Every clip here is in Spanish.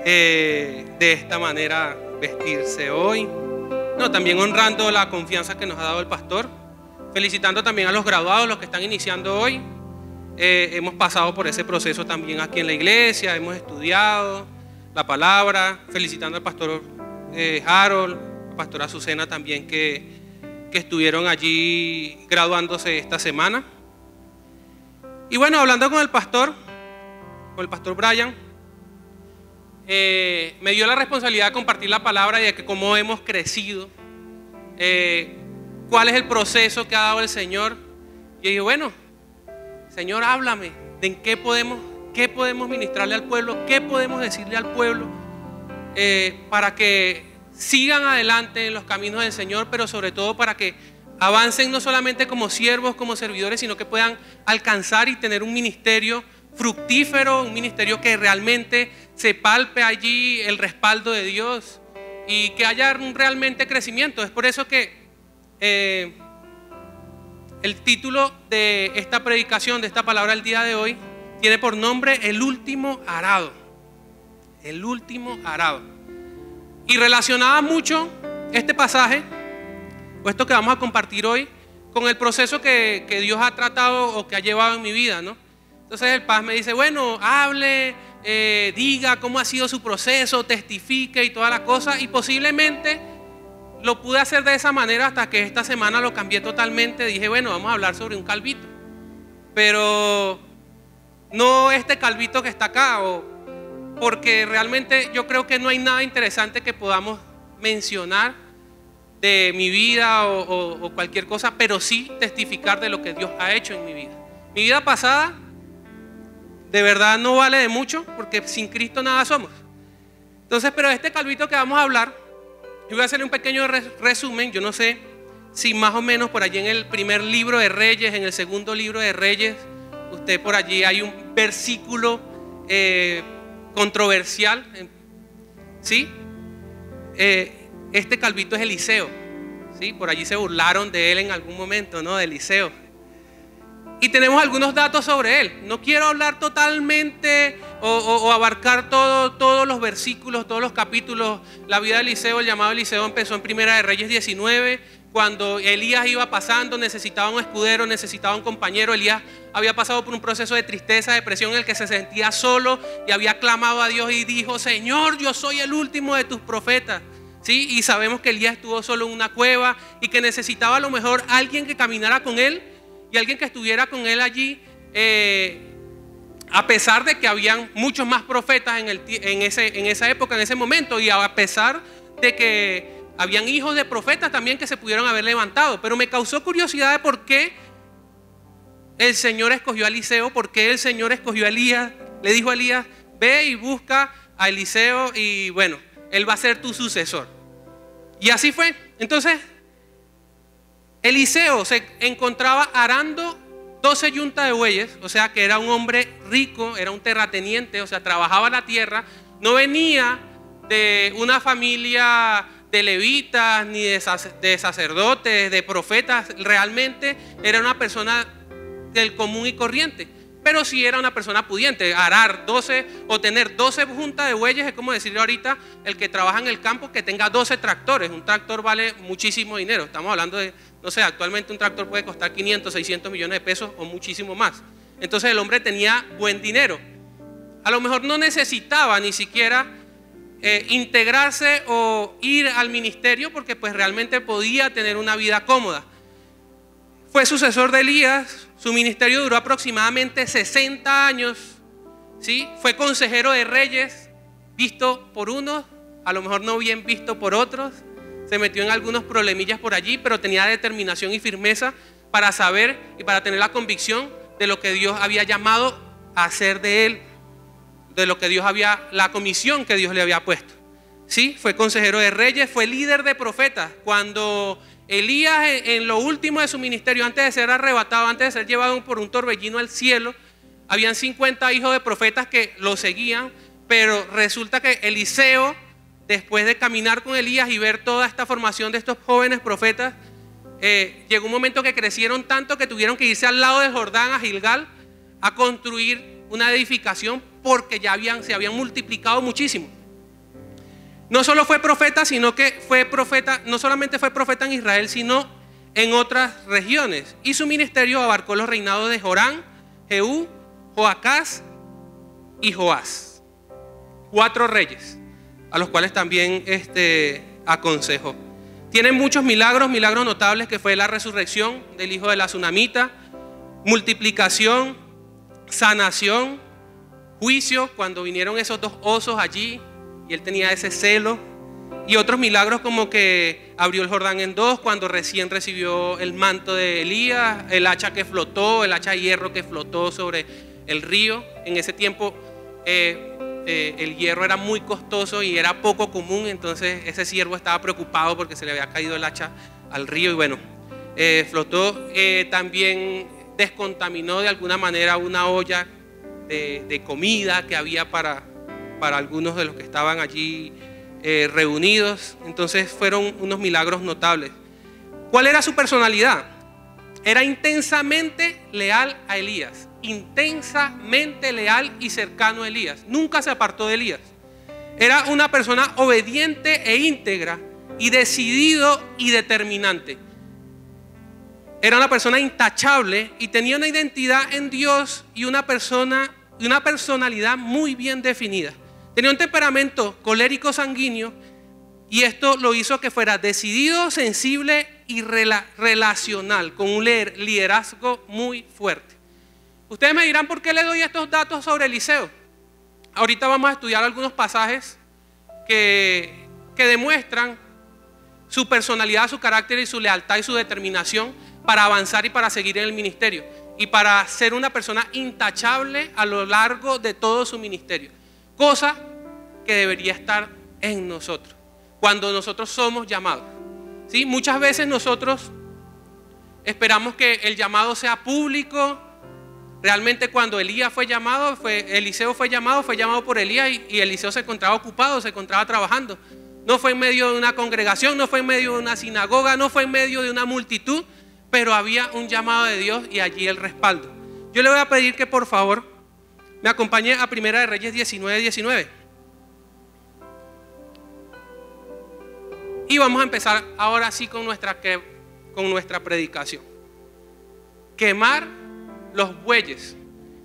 de esta manera vestirse hoy. No, también honrando la confianza que nos ha dado el pastor, felicitando también a los graduados, los que están iniciando hoy. Hemos pasado por ese proceso también aquí en la iglesia, hemos estudiado la palabra, felicitando al pastor Harold, a la pastora Azucena también que estuvieron allí graduándose esta semana. Y bueno, hablando con el pastor Brian, me dio la responsabilidad de compartir la palabra y de que cómo hemos crecido, cuál es el proceso que ha dado el Señor. Y dije, bueno, Señor, háblame de en qué podemos ministrarle al pueblo, qué podemos decirle al pueblo para que sigan adelante en los caminos del Señor, pero sobre todo para que avancen no solamente como siervos, como servidores, sino que puedan alcanzar y tener un ministerio fructífero, un ministerio que realmente se palpe allí el respaldo de Dios y que haya realmente crecimiento. Es por eso que el título de esta predicación, de esta palabra el día de hoy, tiene por nombre El último arado. El último arado. Y relacionaba mucho este pasaje, o esto que vamos a compartir hoy, con el proceso que Dios ha tratado o que ha llevado en mi vida, ¿no? Entonces el Paz me dice, bueno, hable, diga cómo ha sido su proceso, testifique y toda la cosa. Y posiblemente lo pude hacer de esa manera hasta que esta semana lo cambié totalmente. Dije, bueno, vamos a hablar sobre un calvito, pero no este calvito que está acá, porque realmente yo creo que no hay nada interesante que podamos mencionar de mi vida o cualquier cosa, pero sí testificar de lo que Dios ha hecho en mi vida. Mi vida pasada de verdad no vale de mucho, porque sin Cristo nada somos. Entonces, pero este calvito que vamos a hablar, yo voy a hacer un pequeño resumen. Yo no sé si más o menos por allí en el primer libro de Reyes, en el segundo libro de Reyes, usted por allí hay un versículo controversial, ¿sí? Este calvito es Eliseo, ¿sí? Por allí se burlaron de él en algún momento, ¿no? De Eliseo. Y tenemos algunos datos sobre él. No quiero hablar totalmente o abarcar todos los versículos, todos los capítulos. La vida de Eliseo, el llamado Eliseo, empezó en Primera de Reyes 19, cuando Elías iba pasando, necesitaba un escudero, necesitaba un compañero. Elías había pasado por un proceso de tristeza, depresión, en el que se sentía solo y había clamado a Dios y dijo, Señor, yo soy el último de tus profetas. ¿Sí? Y sabemos que Elías estuvo solo en una cueva y que necesitaba a lo mejor alguien que caminara con él y alguien que estuviera con él allí, a pesar de que habían muchos más profetas en esa época, en ese momento, y a pesar de que habían hijos de profetas también que se pudieron haber levantado. Pero me causó curiosidad de por qué el Señor escogió a Eliseo, por qué el Señor escogió a Elías. Le dijo a Elías, ve y busca a Eliseo y bueno, él va a ser tu sucesor. Y así fue. Entonces Eliseo se encontraba arando 12 yuntas de bueyes, o sea que era un hombre rico, era un terrateniente, o sea, trabajaba la tierra. No venía de una familia de levitas, ni de sacerdotes, de profetas. Realmente era una persona del común y corriente, pero sí era una persona pudiente. Arar 12 o tener 12 juntas de bueyes es como decirle ahorita el que trabaja en el campo que tenga 12 tractores. Un tractor vale muchísimo dinero. Estamos hablando de, no sé, actualmente un tractor puede costar 500, 600 millones de pesos o muchísimo más. Entonces el hombre tenía buen dinero. A lo mejor no necesitaba ni siquiera integrarse o ir al ministerio, porque pues realmente podía tener una vida cómoda. Fue sucesor de Elías. Su ministerio duró aproximadamente 60 años, ¿sí? Fue consejero de reyes, visto por unos, a lo mejor no bien visto por otros. Se metió en algunos problemillas por allí, pero tenía determinación y firmeza para saber y para tener la convicción de lo que Dios había llamado a hacer de él, de lo que Dios había, la comisión que Dios le había puesto. ¿Sí? Fue consejero de reyes, fue líder de profetas. Cuando Elías, en lo último de su ministerio, antes de ser arrebatado, antes de ser llevado por un torbellino al cielo, habían 50 hijos de profetas que lo seguían, pero resulta que Eliseo, después de caminar con Elías y ver toda esta formación de estos jóvenes profetas, llegó un momento que crecieron tanto que tuvieron que irse al lado del Jordán, a Gilgal, a construir una edificación, porque ya se habían multiplicado muchísimo. No solo fue profeta, sino que fue profeta, no solamente fue profeta en Israel, sino en otras regiones. Y su ministerio abarcó los reinados de Jorán, Jehú, Joacás y Joás. 4 reyes, a los cuales también aconsejó. Tiene muchos milagros notables, que fue la resurrección del hijo de la tsunamita, multiplicación, sanación, juicio, cuando vinieron esos 2 osos allí y él tenía ese celo, y otros milagros como que abrió el Jordán en 2 cuando recién recibió el manto de Elías, el hacha que flotó, el hacha de hierro que flotó sobre el río. En ese tiempo el hierro era muy costoso y era poco común, entonces ese siervo estaba preocupado porque se le había caído el hacha al río y bueno, flotó. También descontaminó de alguna manera una olla de comida que había para algunos de los que estaban allí reunidos. Entonces fueron unos milagros notables. ¿Cuál era su personalidad? Era intensamente leal a Elías, intensamente leal y cercano a Elías. Nunca se apartó de Elías. Era una persona obediente e íntegra y decidido y determinante. Era una persona intachable y tenía una identidad en Dios y una personalidad muy bien definida. Tenía un temperamento colérico sanguíneo y esto lo hizo que fuera decidido, sensible y relacional, con un liderazgo muy fuerte. Ustedes me dirán por qué le doy estos datos sobre Eliseo. Ahorita vamos a estudiar algunos pasajes que demuestran su personalidad, su carácter y su lealtad y su determinación para avanzar y para seguir en el ministerio y para ser una persona intachable a lo largo de todo su ministerio, cosa que debería estar en nosotros cuando nosotros somos llamados, ¿sí? Muchas veces nosotros esperamos que el llamado sea público. Realmente cuando Eliseo fue llamado por Elías y Eliseo se encontraba ocupado, se encontraba trabajando. No fue en medio de una congregación, no fue en medio de una sinagoga, no fue en medio de una multitud, pero había un llamado de Dios y allí el respaldo. Yo le voy a pedir que por favor me acompañe a Primera de Reyes 19:19. Y vamos a empezar ahora sí con nuestra predicación. Quemar los bueyes.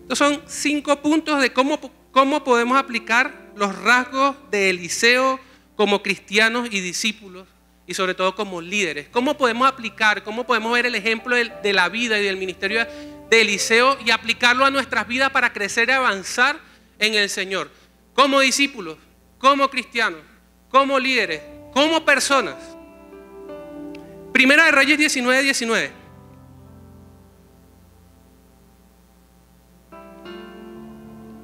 Estos son 5 puntos de cómo podemos aplicar los rasgos de Eliseo como cristianos y discípulos y sobre todo como líderes. Cómo podemos aplicar, cómo podemos ver el ejemplo de la vida y del ministerio de Eliseo y aplicarlo a nuestras vidas para crecer y avanzar en el Señor. Como discípulos, como cristianos, como líderes, como personas. Primera de Reyes 19:19.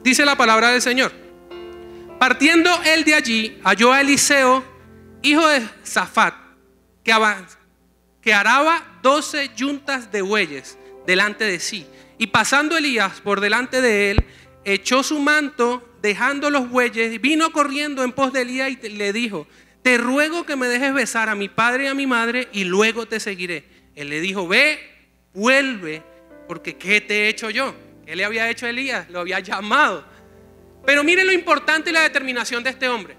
Dice la palabra del Señor. Partiendo él de allí, halló a Eliseo, hijo de Safat, que araba 12 yuntas de bueyes delante de sí. Y pasando Elías por delante de él, echó su manto, dejando los bueyes, vino corriendo en pos de Elías y le dijo: te ruego que me dejes besar a mi padre y a mi madre y luego te seguiré. Él le dijo: ve, vuelve, porque ¿qué te he hecho yo? ¿Qué le había hecho Elías? Lo había llamado. Pero miren lo importante y la determinación de este hombre.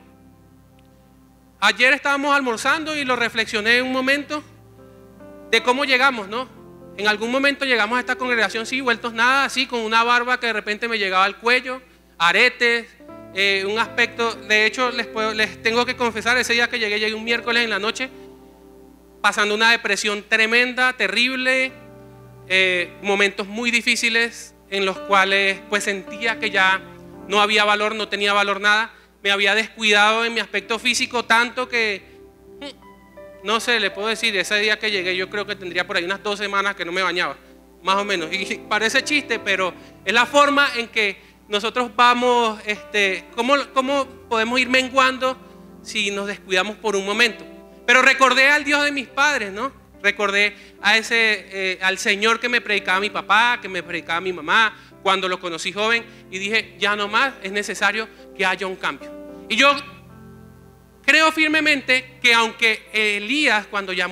Ayer estábamos almorzando y lo reflexioné un momento de cómo llegamos, ¿no? En algún momento llegamos a esta congregación, sí, vueltos nada, así, con una barba que de repente me llegaba al cuello, aretes, un aspecto. De hecho, les tengo que confesar, ese día que llegué un miércoles en la noche, pasando una depresión tremenda, terrible, momentos muy difíciles en los cuales pues sentía que ya no había valor, no tenía valor nada. Me había descuidado en mi aspecto físico tanto que, no sé, le puedo decir, ese día que llegué yo creo que tendría por ahí unas 2 semanas que no me bañaba, más o menos. Y parece chiste, pero es la forma en que nosotros vamos, ¿cómo podemos ir menguando si nos descuidamos por un momento? Pero recordé al Dios de mis padres, ¿no? Recordé al Señor que me predicaba mi papá, que me predicaba mi mamá, cuando lo conocí joven, y dije: ya no más, es necesario que haya un cambio. Y yo creo firmemente que aunque Elías, cuando Elías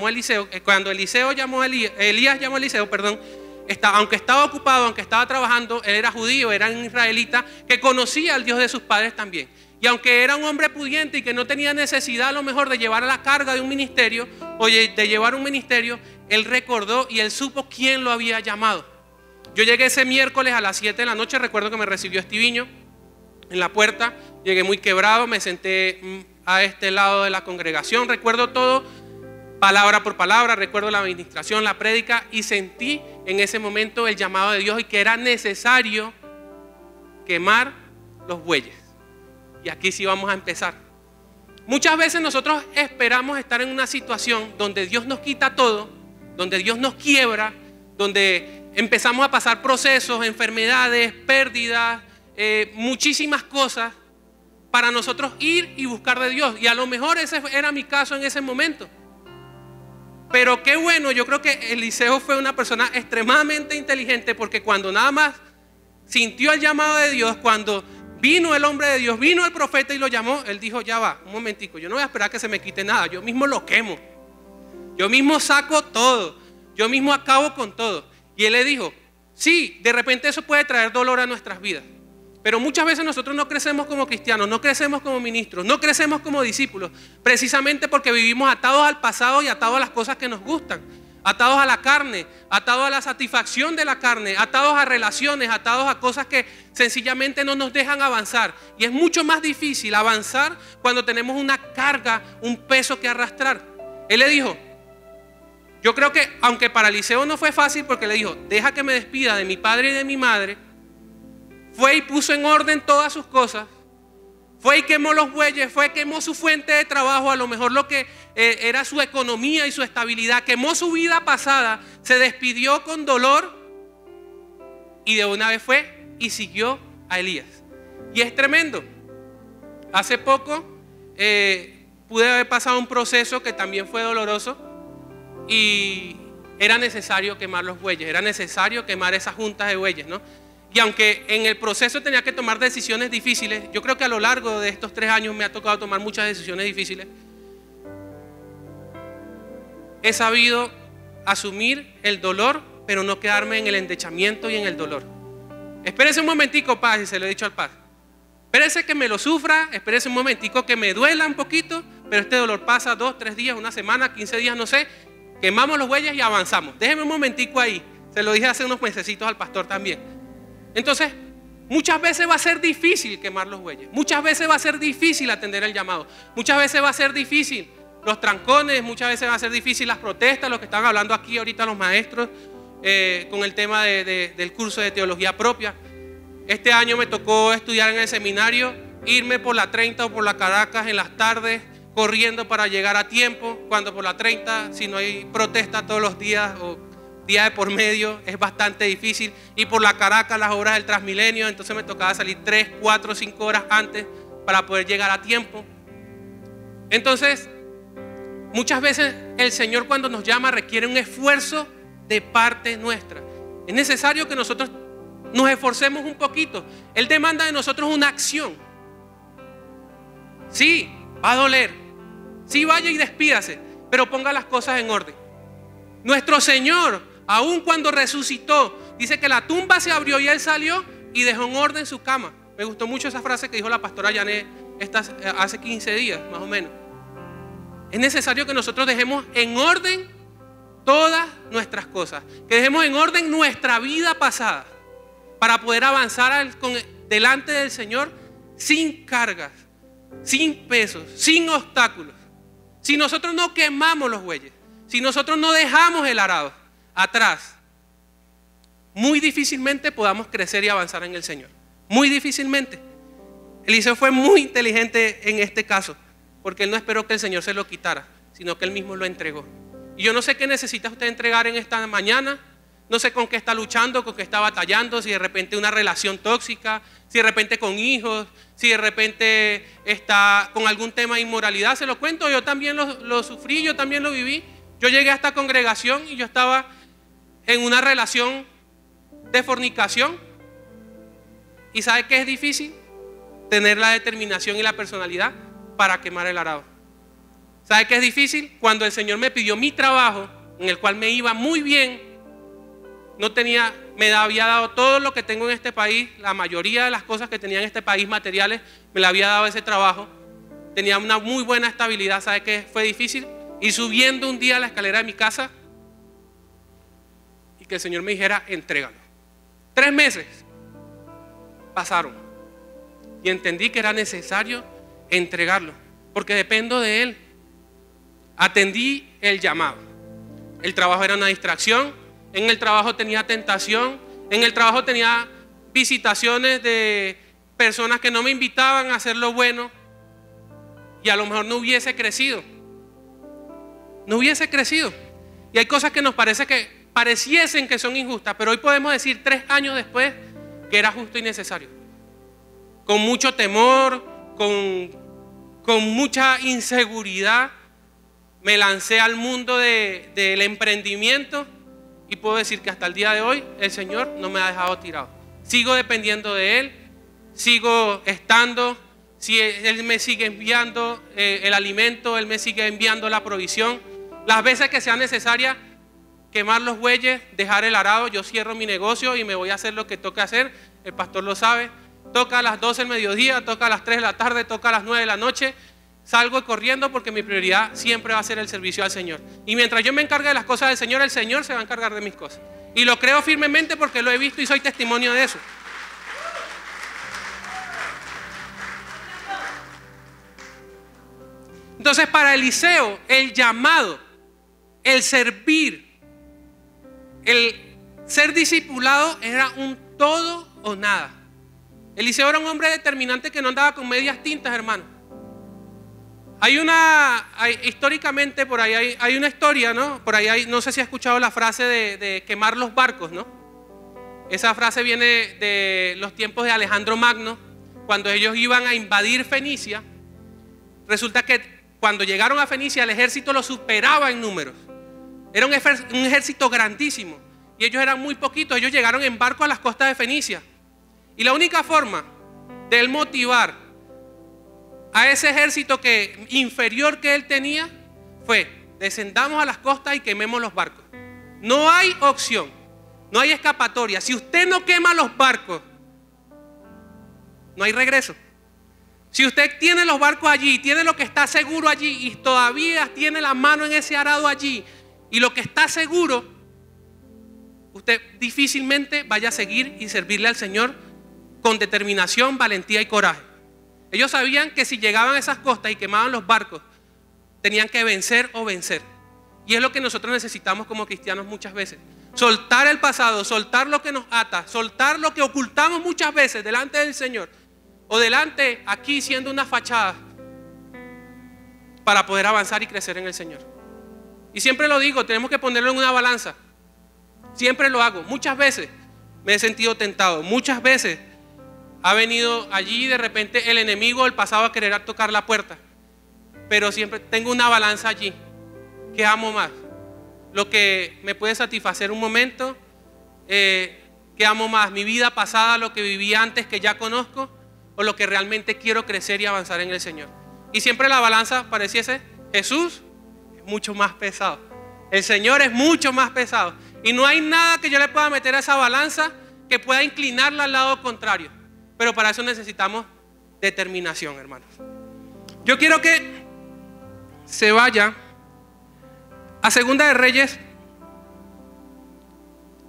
llamó a Eliseo, aunque estaba ocupado, aunque estaba trabajando, él era judío, era un israelita que conocía al Dios de sus padres también. Y aunque era un hombre pudiente y que no tenía necesidad a lo mejor de llevar la carga de un ministerio o de llevar un ministerio, él recordó y él supo quién lo había llamado. Yo llegué ese miércoles a las 7 de la noche, recuerdo que me recibió Estiviño en la puerta, llegué muy quebrado, me senté a este lado de la congregación, recuerdo todo, palabra por palabra, recuerdo la administración, la prédica, y sentí en ese momento el llamado de Dios y que era necesario quemar los bueyes. Y aquí sí vamos a empezar. Muchas veces nosotros esperamos estar en una situación donde Dios nos quita todo, donde Dios nos quiebra, donde empezamos a pasar procesos, enfermedades, pérdidas, muchísimas cosas para nosotros ir y buscar de Dios. Y a lo mejor ese era mi caso en ese momento. Pero qué bueno, yo creo que Eliseo fue una persona extremadamente inteligente, porque cuando nada más sintió el llamado de Dios, cuando vino el hombre de Dios, vino el profeta y lo llamó, él dijo: ya va, un momentico, yo no voy a esperar que se me quite nada, yo mismo lo quemo, yo mismo saco todo, yo mismo acabo con todo. Y él le dijo: sí, de repente eso puede traer dolor a nuestras vidas, pero muchas veces nosotros no crecemos como cristianos, no crecemos como ministros, no crecemos como discípulos, precisamente porque vivimos atados al pasado y atados a las cosas que nos gustan, atados a la carne, atados a la satisfacción de la carne, atados a relaciones, atados a cosas que sencillamente no nos dejan avanzar. Y es mucho más difícil avanzar cuando tenemos una carga, un peso que arrastrar. Él le dijo, yo creo que aunque para Eliseo no fue fácil, porque le dijo: deja que me despida de mi padre y de mi madre, fue y puso en orden todas sus cosas, fue y quemó los bueyes, fue y quemó su fuente de trabajo, a lo mejor lo que era su economía y su estabilidad, quemó su vida pasada, se despidió con dolor y de una vez fue y siguió a Elías. Y es tremendo. Hace poco pude haber pasado un proceso que también fue doloroso y era necesario quemar los bueyes, era necesario quemar esas juntas de bueyes, ¿no? Y aunque en el proceso tenía que tomar decisiones difíciles, yo creo que a lo largo de estos 3 años me ha tocado tomar muchas decisiones difíciles, he sabido asumir el dolor, pero no quedarme en el endechamiento y en el dolor. Espérese un momentico, paz, y se lo he dicho al paz. Espérese que me lo sufra, espérese un momentico que me duela un poquito, pero este dolor pasa 2, 3 días, una semana, 15 días, no sé. Quemamos los bueyes y avanzamos. Déjeme un momentico ahí. Se lo dije hace unos mesecitos al pastor también. Entonces, muchas veces va a ser difícil quemar los bueyes. Muchas veces va a ser difícil atender el llamado. Muchas veces va a ser difícil los trancones. Muchas veces va a ser difícil las protestas, lo que están hablando aquí ahorita los maestros con el tema del curso de teología propia. Este año me tocó estudiar en el seminario, irme por la 30 o por la Caracas en las tardes, corriendo para llegar a tiempo, cuando por la 30, si no hay protesta todos los días o día de por medio, es bastante difícil. Y por la Caracas, las obras del Transmilenio, entonces me tocaba salir 3, 4, 5 horas antes para poder llegar a tiempo. Entonces, muchas veces el Señor, cuando nos llama, requiere un esfuerzo de parte nuestra. Es necesario que nosotros nos esforcemos un poquito. Él demanda de nosotros una acción. Sí, va a doler. Sí, vaya y despídase, pero ponga las cosas en orden. Nuestro Señor, aun cuando resucitó, dice que la tumba se abrió y Él salió y dejó en orden su cama. Me gustó mucho esa frase que dijo la pastora Yané hace 15 días, más o menos. Es necesario que nosotros dejemos en orden todas nuestras cosas, que dejemos en orden nuestra vida pasada, para poder avanzar delante del Señor sin cargas, sin pesos, sin obstáculos. Si nosotros no quemamos los bueyes, si nosotros no dejamos el arado atrás, muy difícilmente podamos crecer y avanzar en el Señor. Muy difícilmente. Eliseo fue muy inteligente en este caso, porque él no esperó que el Señor se lo quitara, sino que él mismo lo entregó. Y yo no sé qué necesita usted entregar en esta mañana. No sé con qué está luchando, con qué está batallando, si de repente una relación tóxica, si de repente con hijos, si de repente está con algún tema de inmoralidad. Se lo cuento, yo también lo sufrí, yo también lo viví. Yo llegué a esta congregación y yo estaba en una relación de fornicación. ¿Y sabe qué es difícil? Tener la determinación y la personalidad para quemar el arado. ¿Sabe qué es difícil? Cuando el Señor me pidió mi trabajo, en el cual me iba muy bien, no tenía, me había dado todo lo que tengo en este país, la mayoría de las cosas que tenía en este país materiales, me la había dado ese trabajo. Tenía una muy buena estabilidad. ¿Sabe qué fue difícil? Ir subiendo un día a la escalera de mi casa y que el Señor me dijera, entrégalo. 3 meses pasaron y entendí que era necesario entregarlo, porque dependo de Él. Atendí el llamado. El trabajo era una distracción, en el trabajo tenía tentación, en el trabajo tenía visitaciones de personas que no me invitaban a hacer lo bueno, y a lo mejor no hubiese crecido. No hubiese crecido. Y hay cosas que nos pareciesen que son injustas, pero hoy podemos decir 3 años después que era justo y necesario. Con mucho temor, con mucha inseguridad, me lancé al mundo del emprendimiento y puedo decir que hasta el día de hoy el Señor no me ha dejado tirado. Sigo dependiendo de Él, sigo estando, si Él me sigue enviando el alimento, Él me sigue enviando la provisión. Las veces que sea necesaria quemar los bueyes, dejar el arado, yo cierro mi negocio y me voy a hacer lo que toca hacer. El pastor lo sabe. Toca a las 12 del mediodía, toca a las 3 de la tarde, toca a las 9 de la noche. Salgo corriendo porque mi prioridad siempre va a ser el servicio al Señor. Y mientras yo me encargue de las cosas del Señor, el Señor se va a encargar de mis cosas. Y lo creo firmemente porque lo he visto y soy testimonio de eso. Entonces, para Eliseo, el llamado, el servir, el ser discipulado era un todo o nada. Eliseo era un hombre determinante que no andaba con medias tintas, hermano. Históricamente por ahí hay una historia, ¿no? Por ahí no sé si ha escuchado la frase de quemar los barcos, ¿no? Esa frase viene de los tiempos de Alejandro Magno, cuando ellos iban a invadir Fenicia. Resulta que cuando llegaron a Fenicia el ejército los superaba en números. Era un ejército grandísimo y ellos eran muy poquitos. Ellos llegaron en barco a las costas de Fenicia. Y la única forma de él motivar a ese ejército inferior que él tenía fue: descendamos a las costas y quememos los barcos. No hay opción, no hay escapatoria. Si usted no quema los barcos, no hay regreso. Si usted tiene los barcos allí, tiene lo que está seguro allí y todavía tiene la mano en ese arado allí y lo que está seguro, usted difícilmente vaya a seguir y servirle al Señor con determinación, valentía y coraje. Ellos sabían que si llegaban a esas costas y quemaban los barcos, tenían que vencer o vencer. Y es lo que nosotros necesitamos como cristianos muchas veces. Soltar el pasado, soltar lo que nos ata, soltar lo que ocultamos muchas veces delante del Señor o delante aquí siendo una fachada para poder avanzar y crecer en el Señor. Y siempre lo digo, tenemos que ponerlo en una balanza. Siempre lo hago. Muchas veces me he sentido tentado. Muchas veces ha venido allí de repente el enemigo del pasado a querer tocar la puerta. Pero siempre tengo una balanza allí. ¿Qué amo más? Lo que me puede satisfacer un momento. ¿Qué amo más? ¿Mi vida pasada, lo que viví antes que ya conozco? ¿O lo que realmente quiero crecer y avanzar en el Señor? Y siempre la balanza pareciese: Jesús es mucho más pesado. El Señor es mucho más pesado. Y no hay nada que yo le pueda meter a esa balanza que pueda inclinarla al lado contrario. Pero para eso necesitamos determinación, hermanos. Yo quiero que se vaya a Segunda de Reyes,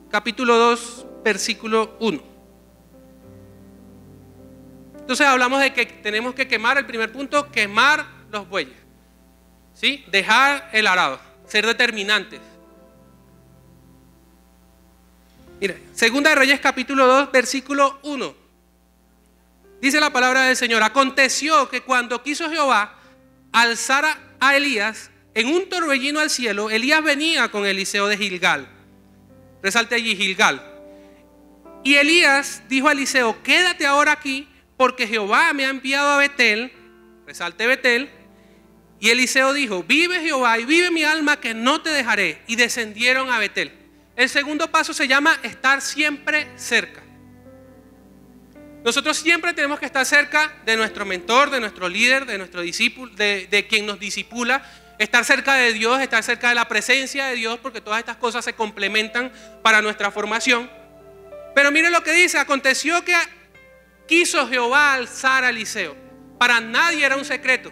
capítulo 2, versículo 1. Entonces hablamos de que tenemos que quemar, el primer punto, quemar los bueyes, ¿sí? Dejar el arado, ser determinantes. Mira, Segunda de Reyes, capítulo 2, versículo 1. Dice la palabra del Señor: aconteció que cuando quiso Jehová alzar a Elías en un torbellino al cielo, Elías venía con Eliseo de Gilgal. Resalte allí, Gilgal. Y Elías dijo a Eliseo: quédate ahora aquí, porque Jehová me ha enviado a Betel. Resalte Betel. Y Eliseo dijo: vive Jehová y vive mi alma, que no te dejaré. Y descendieron a Betel. El segundo paso se llama estar siempre cerca. Nosotros siempre tenemos que estar cerca de nuestro mentor, de nuestro líder, de nuestro discípulo, de quien nos discipula, estar cerca de Dios, estar cerca de la presencia de Dios, porque todas estas cosas se complementan para nuestra formación. Pero miren lo que dice: aconteció que quiso Jehová alzar a Eliseo. Para nadie era un secreto,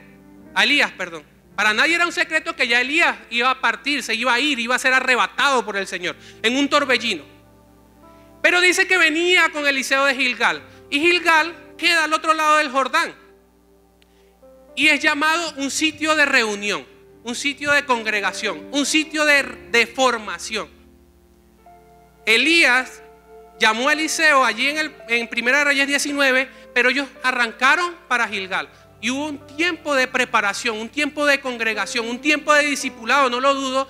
a Elías, perdón. Para nadie era un secreto que ya Elías iba a partir, se iba a ir, iba a ser arrebatado por el Señor en un torbellino. Pero dice que venía con Eliseo de Gilgal. Y Gilgal queda al otro lado del Jordán. Y es llamado un sitio de reunión, un sitio de congregación, un sitio de formación. Elías llamó a Eliseo allí en Primera de Reyes 19, pero ellos arrancaron para Gilgal. Y hubo un tiempo de preparación, un tiempo de congregación, un tiempo de discipulado, no lo dudo,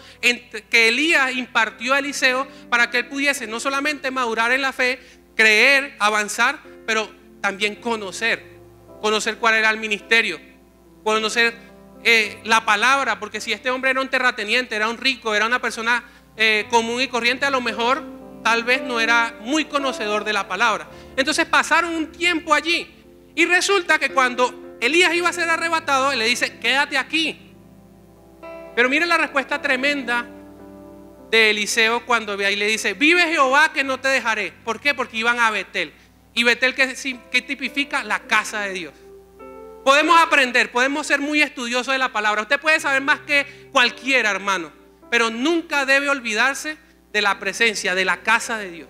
que Elías impartió a Eliseo para que él pudiese no solamente madurar en la fe, creer, avanzar, pero también conocer cuál era el ministerio, conocer la palabra, porque si este hombre era un terrateniente, era un rico, era una persona común y corriente, a lo mejor tal vez no era muy conocedor de la palabra. Entonces pasaron un tiempo allí y resulta que cuando Elías iba a ser arrebatado, él le dice: quédate aquí. Pero miren la respuesta tremenda de Eliseo cuando ve ahí, le dice: vive Jehová que no te dejaré. ¿Por qué? Porque iban a Betel. Y Betel, ¿qué tipifica? La casa de Dios. Podemos aprender, podemos ser muy estudiosos de la palabra. Usted puede saber más que cualquiera, hermano, pero nunca debe olvidarse de la presencia, de la casa de Dios.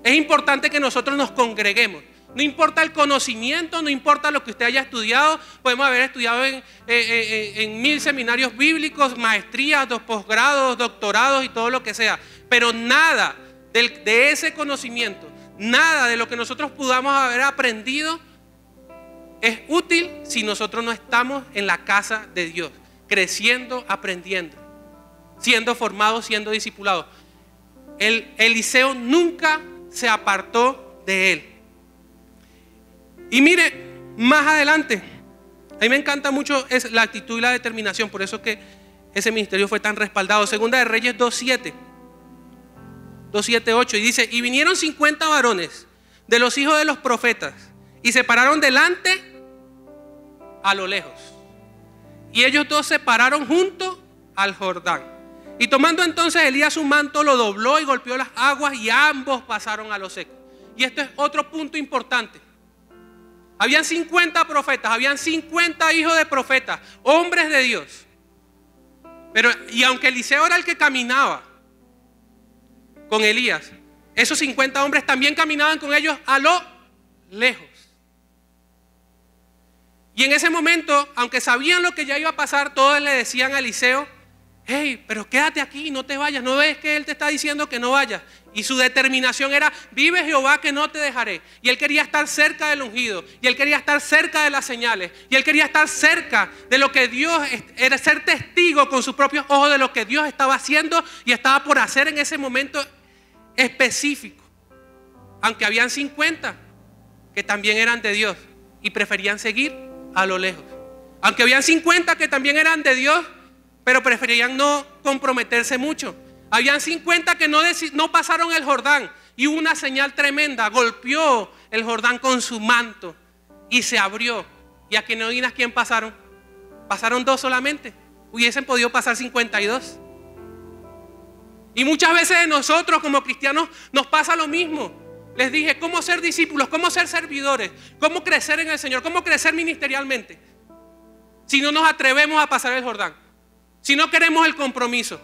Es importante que nosotros nos congreguemos. No importa el conocimiento, no importa lo que usted haya estudiado. Podemos haber estudiado en 1000 seminarios bíblicos, maestrías, posgrados, doctorados y todo lo que sea. Pero nada de ese conocimiento, nada de lo que nosotros podamos haber aprendido es útil si nosotros no estamos en la casa de Dios, creciendo, aprendiendo, siendo formados, siendo discipulados. Eliseo nunca se apartó de él. Y mire, más adelante, a mí me encanta mucho la actitud y la determinación, por eso que ese ministerio fue tan respaldado. Segunda de Reyes 2:7, 8, y dice: y vinieron 50 varones de los hijos de los profetas y se pararon delante a lo lejos. Y ellos dos se pararon junto al Jordán. Y tomando entonces Elías su manto, lo dobló y golpeó las aguas, y ambos pasaron a lo seco. Y esto es otro punto importante. Habían 50 profetas, habían 50 hijos de profetas, hombres de Dios. Y aunque Eliseo era el que caminaba con Elías, esos 50 hombres también caminaban con ellos a lo lejos. Y en ese momento, aunque sabían lo que ya iba a pasar, todos le decían a Eliseo: hey, pero quédate aquí, no te vayas. ¿No ves que él te está diciendo que no vayas? Y su determinación era: vive Jehová que no te dejaré. Y él quería estar cerca del ungido, y él quería estar cerca de las señales, y él quería estar cerca de lo que Dios era, ser testigo con sus propios ojos de lo que Dios estaba haciendo y estaba por hacer en ese momento específico. Aunque habían 50 que también eran de Dios y preferían seguir a lo lejos. Aunque habían 50 que también eran de Dios, pero preferían no comprometerse mucho. Habían 50 que no pasaron el Jordán, y hubo una señal tremenda: golpeó el Jordán con su manto y se abrió. Y a que no adivinas quién pasaron. Pasaron 2 solamente. Hubiesen podido pasar 52. Y muchas veces de nosotros como cristianos nos pasa lo mismo. Les dije cómo ser discípulos, cómo ser servidores, cómo crecer en el Señor, cómo crecer ministerialmente, si no nos atrevemos a pasar el Jordán, si no queremos el compromiso.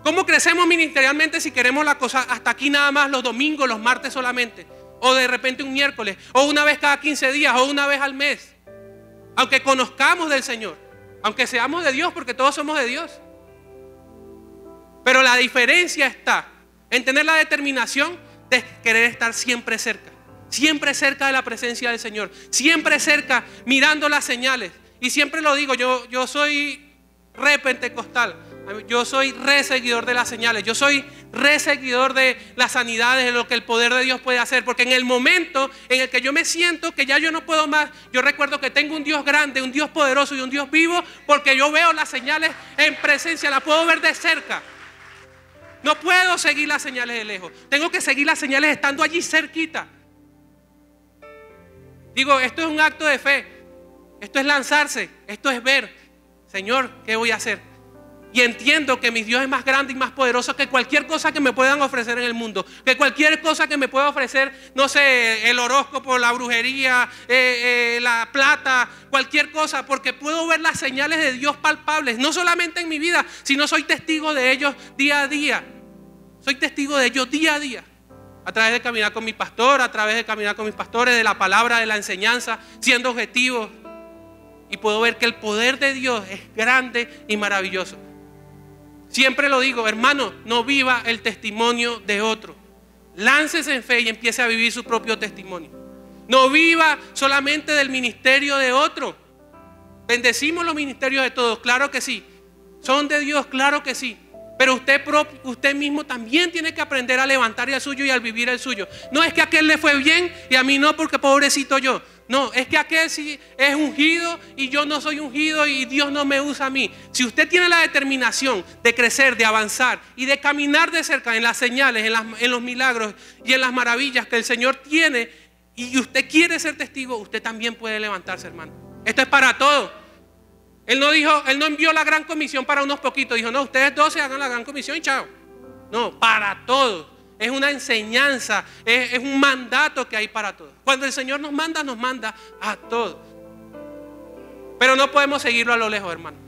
¿Cómo crecemos ministerialmente si queremos la cosa hasta aquí nada más, los domingos, los martes solamente, o de repente un miércoles, o una vez cada 15 días, o una vez al mes? Aunque conozcamos del Señor, aunque seamos de Dios, porque todos somos de Dios. Pero la diferencia está en tener la determinación de querer estar siempre cerca de la presencia del Señor, siempre cerca, mirando las señales. Y siempre lo digo, yo soy re pentecostal, yo soy re seguidor de las señales, yo soy re seguidor de las sanidades, de lo que el poder de Dios puede hacer, porque en el momento en el que yo me siento que ya yo no puedo más, yo recuerdo que tengo un Dios grande, un Dios poderoso y un Dios vivo, porque yo veo las señales en presencia, las puedo ver de cerca. No puedo seguir las señales de lejos, tengo que seguir las señales estando allí cerquita. Digo, esto es un acto de fe, esto es lanzarse, esto es ver: Señor, ¿qué voy a hacer? Y entiendo que mi Dios es más grande y más poderoso que cualquier cosa que me puedan ofrecer en el mundo. Que cualquier cosa que me pueda ofrecer, no sé, el horóscopo, la brujería, la plata, cualquier cosa. Porque puedo ver las señales de Dios palpables. No solamente en mi vida, sino soy testigo de ellos día a día. Soy testigo de ellos día a día. A través de caminar con mi pastor, a través de caminar con mis pastores, de la palabra, de la enseñanza, siendo objetivos. Y puedo ver que el poder de Dios es grande y maravilloso. Siempre lo digo, hermano, no viva el testimonio de otro. Láncese en fe y empiece a vivir su propio testimonio. No viva solamente del ministerio de otro. Bendecimos los ministerios de todos, claro que sí. Son de Dios, claro que sí. Pero usted mismo también tiene que aprender a levantar el suyo y a vivir el suyo. No es que a aquel le fue bien y a mí no, porque pobrecito yo. No, es que aquel sí es ungido y yo no soy ungido y Dios no me usa a mí. Si usted tiene la determinación de crecer, de avanzar y de caminar de cerca en las señales, en los milagros y en las maravillas que el Señor tiene, y usted quiere ser testigo, usted también puede levantarse, hermano. Esto es para todos. Él no envió la gran comisión para unos poquitos. Dijo, no, ustedes 12 hagan la gran comisión y chao. No, para todos. Es una enseñanza, es un mandato que hay para todos. Cuando el Señor nos manda a todos. Pero no podemos seguirlo a lo lejos, hermano.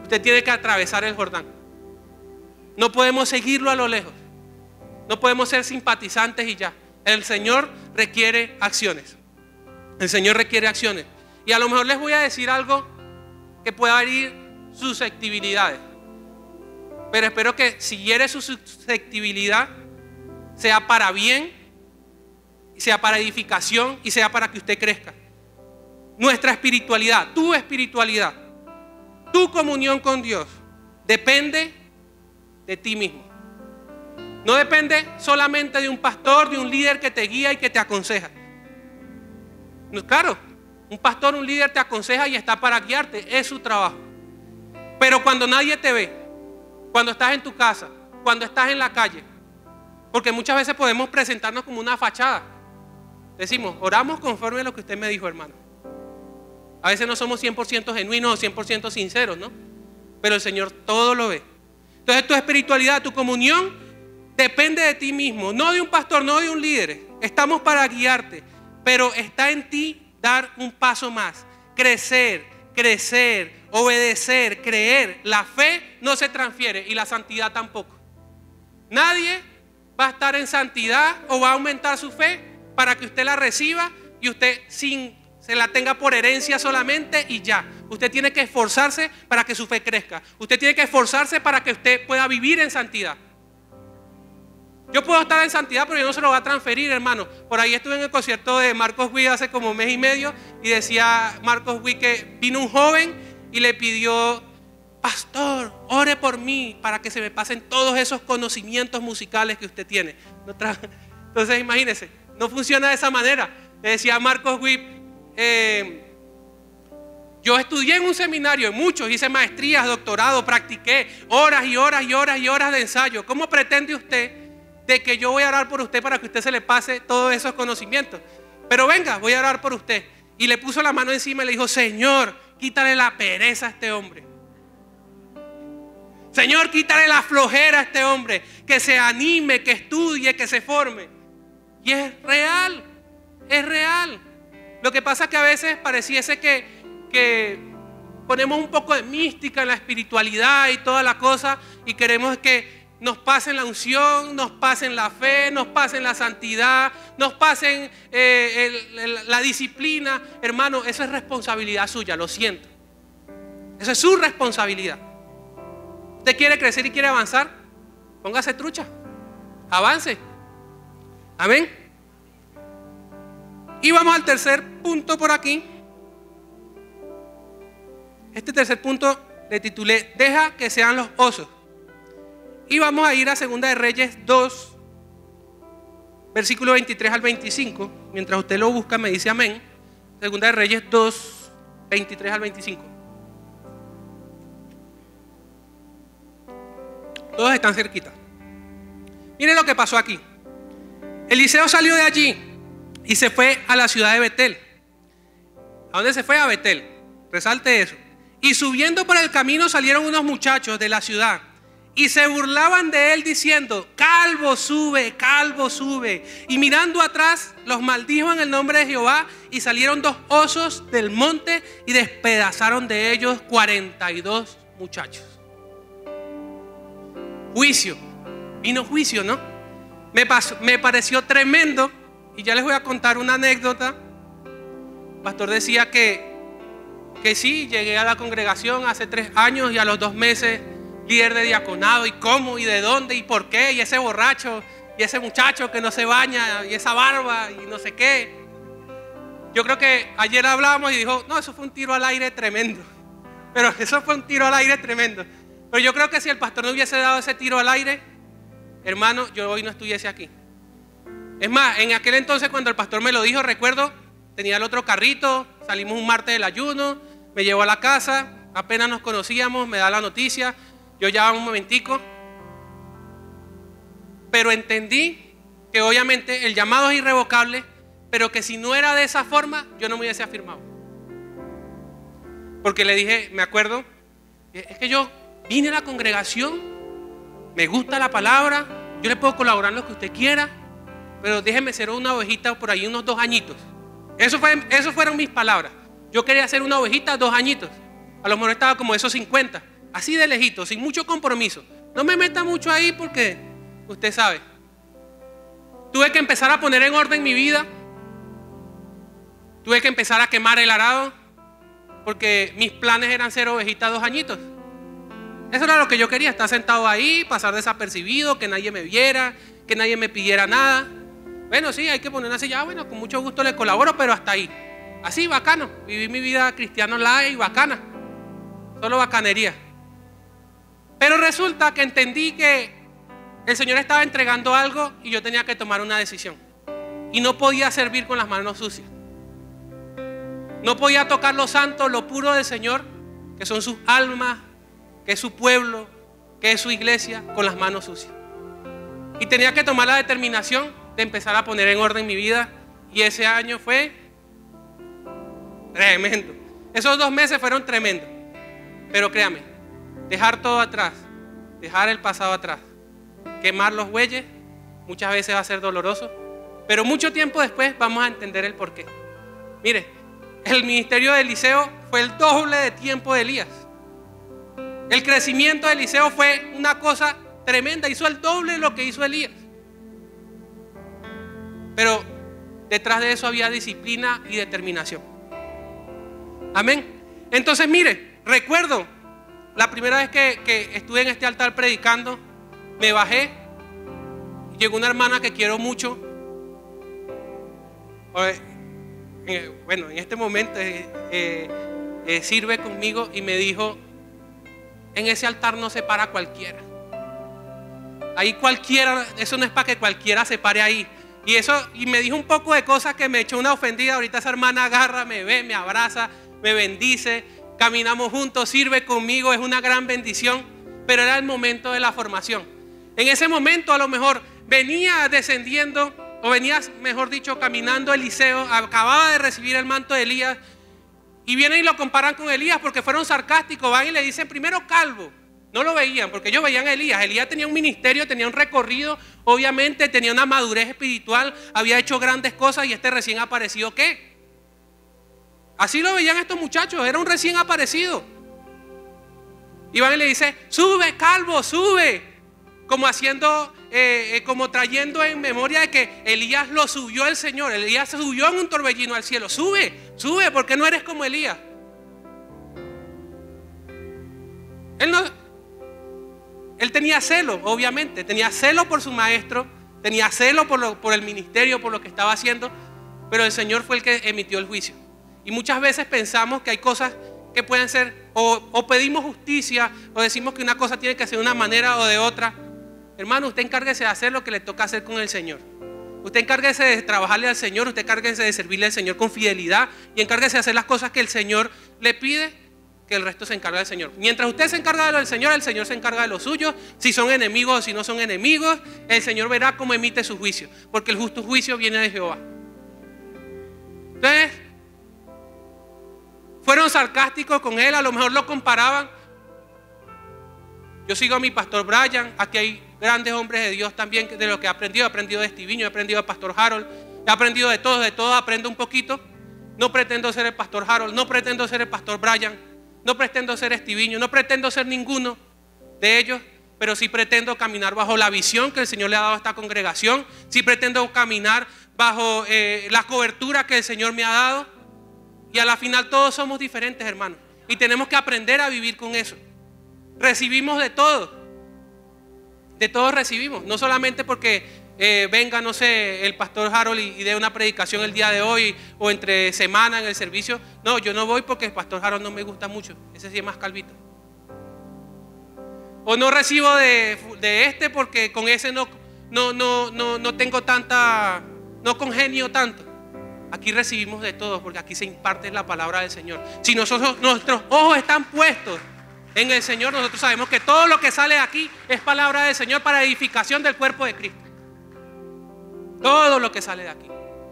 Usted tiene que atravesar el Jordán. No podemos seguirlo a lo lejos. No podemos ser simpatizantes y ya. El Señor requiere acciones. El Señor requiere acciones. Y a lo mejor les voy a decir algo que pueda herir susceptibilidades. Pero espero que si hiere su susceptibilidad, sea para bien, sea para edificación y sea para que usted crezca. Nuestra espiritualidad, tu comunión con Dios, depende de ti mismo. No depende solamente de un pastor, de un líder que te guía y que te aconseja. Claro, un pastor, un líder te aconseja y está para guiarte, es su trabajo. Pero cuando nadie te ve, cuando estás en tu casa, cuando estás en la calle, porque muchas veces podemos presentarnos como una fachada. Decimos, oramos conforme a lo que usted me dijo, hermano. A veces no somos 100% genuinos o 100% sinceros, ¿no? Pero el Señor todo lo ve. Entonces tu espiritualidad, tu comunión depende de ti mismo, no de un pastor, no de un líder. Estamos para guiarte, pero está en ti dar un paso más, crecer, obedecer, creer. La fe no se transfiere y la santidad tampoco. Nadie va a estar en santidad o va a aumentar su fe para que usted la reciba y usted se la tenga por herencia solamente y ya. Usted tiene que esforzarse para que su fe crezca. Usted tiene que esforzarse para que usted pueda vivir en santidad. Yo puedo estar en santidad, pero yo no se lo voy a transferir, hermano. Por ahí estuve en el concierto de Marcos Witt hace como un mes y medio y decía Marcos Witt que vino un joven y le pidió, pastor, ore por mí para que se me pasen todos esos conocimientos musicales que usted tiene. Entonces imagínese, no funciona de esa manera. Le decía Marcos Witt, yo estudié en un seminario, en muchos, hice maestrías, doctorado, practiqué horas y horas y horas y horas de ensayo. ¿Cómo pretende usted de que yo voy a orar por usted para que usted se le pase todos esos conocimientos? Pero venga, voy a orar por usted. Y le puso la mano encima y le dijo, Señor, quítale la pereza a este hombre. Señor, quítale la flojera a este hombre. Que se anime, que estudie, que se forme. Y es real, es real. Lo que pasa es que a veces pareciese que ponemos un poco de mística en la espiritualidad y toda la cosa y queremos que nos pasen la unción, nos pasen la fe, nos pasen la santidad, nos pasen la disciplina. Hermano, eso es responsabilidad suya, lo siento. Eso es su responsabilidad. ¿Usted quiere crecer y quiere avanzar? Póngase trucha, avance. Amén. Y vamos al tercer punto por aquí. Este tercer punto le titulé, deja que sean los osos. Y vamos a ir a 2 de Reyes 2, versículo 23 al 25. Mientras usted lo busca me dice amén. 2 de Reyes 2, 23 al 25. Todos están cerquita. Miren lo que pasó aquí. Eliseo salió de allí y se fue a la ciudad de Betel. ¿A dónde se fue? A Betel. Resalte eso. Y subiendo por el camino salieron unos muchachos de la ciudad y se burlaban de él diciendo: calvo sube, calvo sube. Y mirando atrás los maldijo en el nombre de Jehová, y salieron 2 osos del monte y despedazaron de ellos 42 muchachos. Juicio, vino juicio, ¿no? Me pareció tremendo, y ya les voy a contar una anécdota. El pastor decía que sí, llegué a la congregación hace 3 años y a los 2 meses líder de diaconado. ¿Y cómo? ¿Y de dónde? ¿Y por qué? ¿Y ese borracho? ¿Y ese muchacho que no se baña? ¿Y esa barba? ¿Y no sé qué? Yo creo que ayer hablábamos y dijo: no, eso fue un tiro al aire tremendo. Pero eso fue un tiro al aire tremendo. Pero yo creo que si el pastor no hubiese dado ese tiro al aire, hermano, yo hoy no estuviese aquí. Es más, en aquel entonces cuando el pastor me lo dijo, recuerdo, tenía el otro carrito, salimos un martes del ayuno, me llevó a la casa, apenas nos conocíamos, me da la noticia, yo ya un momentico, pero entendí que obviamente el llamado es irrevocable, pero que si no era de esa forma, yo no me hubiese afirmado. Porque le dije, me acuerdo, es que yo vine a la congregación, me gusta la palabra, yo le puedo colaborar lo que usted quiera, pero déjeme ser una ovejita por ahí unos 2 añitos. Eso fueron mis palabras. Yo quería ser una ovejita 2 añitos. A lo mejor estaba como esos 50, así de lejito, sin mucho compromiso. No me meta mucho ahí porque usted sabe. Tuve que empezar a poner en orden mi vida. Tuve que empezar a quemar el arado, porque mis planes eran ser ovejita 2 añitos. Eso era lo que yo quería, estar sentado ahí, pasar desapercibido, que nadie me viera, que nadie me pidiera nada. Bueno, sí, hay que poner una silla, bueno, con mucho gusto le colaboro, pero hasta ahí. Así, bacano, viví mi vida cristiana light, bacana, solo bacanería. Pero resulta que entendí que el Señor estaba entregando algo y yo tenía que tomar una decisión. Y no podía servir con las manos sucias. No podía tocar lo santo, lo puro del Señor, que son sus almas, que es su pueblo, que es su iglesia, con las manos sucias. Y tenía que tomar la determinación de empezar a poner en orden mi vida. Y ese año fue tremendo. Esos 2 meses fueron tremendos. Pero créame, dejar todo atrás, dejar el pasado atrás, quemar los bueyes, muchas veces va a ser doloroso, pero mucho tiempo después vamos a entender el porqué. Mire, el ministerio de Eliseo fue el doble de tiempo de Elías. El crecimiento de Eliseo fue una cosa tremenda, hizo el doble de lo que hizo Elías. Pero detrás de eso había disciplina y determinación. Amén. Entonces mire, recuerdo la primera vez que estuve en este altar predicando, me bajé, llegó una hermana que quiero mucho. Bueno, en este momento sirve conmigo y me dijo: en ese altar no se para cualquiera. Ahí cualquiera, eso no es para que cualquiera se pare ahí. Y me dijo un poco de cosas que me echó una ofendida. Ahorita esa hermana agarra, me ve, me abraza, me bendice, caminamos juntos, sirve conmigo, es una gran bendición. Pero era el momento de la formación. En ese momento a lo mejor venía descendiendo, o venía, mejor dicho, caminando Eliseo, acababa de recibir el manto de Elías, y vienen y lo comparan con Elías porque fueron sarcásticos. Van y le dicen primero calvo. No lo veían porque ellos veían a Elías. Elías tenía un ministerio, tenía un recorrido, obviamente tenía una madurez espiritual, había hecho grandes cosas, y este recién aparecido, ¿qué? Así lo veían estos muchachos, era un recién aparecido. Y van y le dicen: sube calvo, sube, como haciendo, como trayendo en memoria de que Elías lo subió el Señor. Elías subió en un torbellino al cielo. Sube, sube, porque no eres como Elías. Él tenía celo, obviamente, tenía celo por su maestro, tenía celo por el ministerio, por lo que estaba haciendo, pero el Señor fue el que emitió el juicio. Y muchas veces pensamos que hay cosas que pueden ser, o pedimos justicia, o decimos que una cosa tiene que ser de una manera o de otra. Hermano, usted encárguese de hacer lo que le toca hacer con el Señor. Usted encárguese de trabajarle al Señor, usted encárguese de servirle al Señor con fidelidad, y encárguese de hacer las cosas que el Señor le pide, que el resto se encarga del Señor. Mientras usted se encarga de lo del Señor, el Señor se encarga de lo suyo. Si son enemigos o si no son enemigos, el Señor verá cómo emite su juicio, porque el justo juicio viene de Jehová. Entonces, fueron sarcásticos con él, a lo mejor lo comparaban. Yo sigo a mi pastor Brian, aquí hay grandes hombres de Dios también, de lo que he aprendido de Estiviño, he aprendido de pastor Harold, he aprendido de todos aprendo un poquito. No pretendo ser el pastor Harold, no pretendo ser el pastor Brian, no pretendo ser Estiviño, no pretendo ser ninguno de ellos, pero sí pretendo caminar bajo la visión que el Señor le ha dado a esta congregación, sí pretendo caminar bajo la cobertura que el Señor me ha dado, y a la final todos somos diferentes, hermanos, y tenemos que aprender a vivir con eso. Recibimos de todos recibimos, no solamente porque venga, no sé, el pastor Harold y dé una predicación el día de hoy o entre semana en el servicio. No, yo no voy porque el pastor Harold no me gusta mucho, ese sí es más calvito. O no recibo de este porque con ese no tengo tanta, no congenio tanto. Aquí recibimos de todos porque aquí se imparte la palabra del Señor. Si nuestros ojos están puestos en el Señor, nosotros sabemos que todo lo que sale de aquí es palabra del Señor para edificación del cuerpo de Cristo. Todo lo que sale de aquí.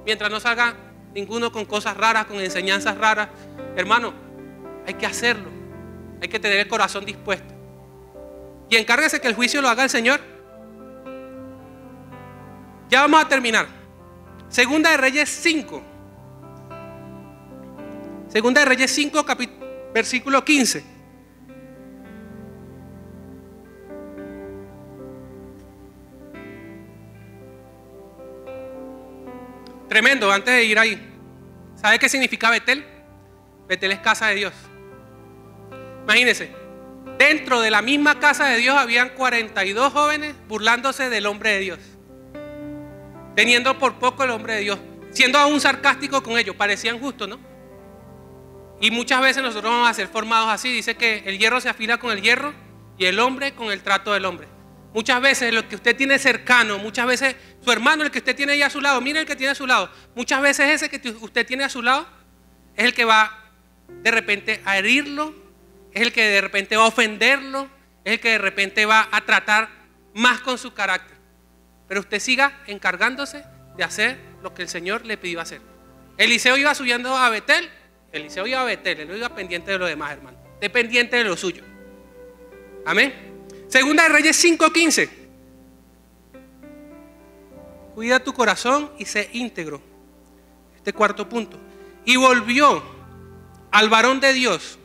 Mientras no salga ninguno con cosas raras, con enseñanzas raras, hermano, hay que hacerlo. Hay que tener el corazón dispuesto. Y encárguese que el juicio lo haga el Señor. Ya vamos a terminar. Segunda de Reyes 5. Segunda de Reyes 5, versículo 15. Tremendo, antes de ir ahí. ¿Sabe qué significa Betel? Betel es casa de Dios. Imagínense, dentro de la misma casa de Dios habían 42 jóvenes burlándose del hombre de Dios, teniendo por poco el hombre de Dios, siendo aún sarcástico con ellos. Parecían justos, ¿no? Y muchas veces nosotros vamos a ser formados así. Dice que el hierro se afila con el hierro y el hombre con el trato del hombre. Muchas veces lo que usted tiene cercano, muchas veces su hermano, el que usted tiene ahí a su lado, mire el que tiene a su lado, muchas veces ese que usted tiene a su lado es el que va de repente a herirlo, es el que de repente va a ofenderlo, es el que de repente va a tratar más con su carácter. Pero usted siga encargándose de hacer lo que el Señor le pidió hacer. Eliseo iba subiendo a Betel, él no iba pendiente de lo demás, hermano. Esté pendiente de lo suyo. Amén. Segunda de Reyes 5:15. Cuida tu corazón y sé íntegro. Este cuarto punto. Y volvió al varón de Dios,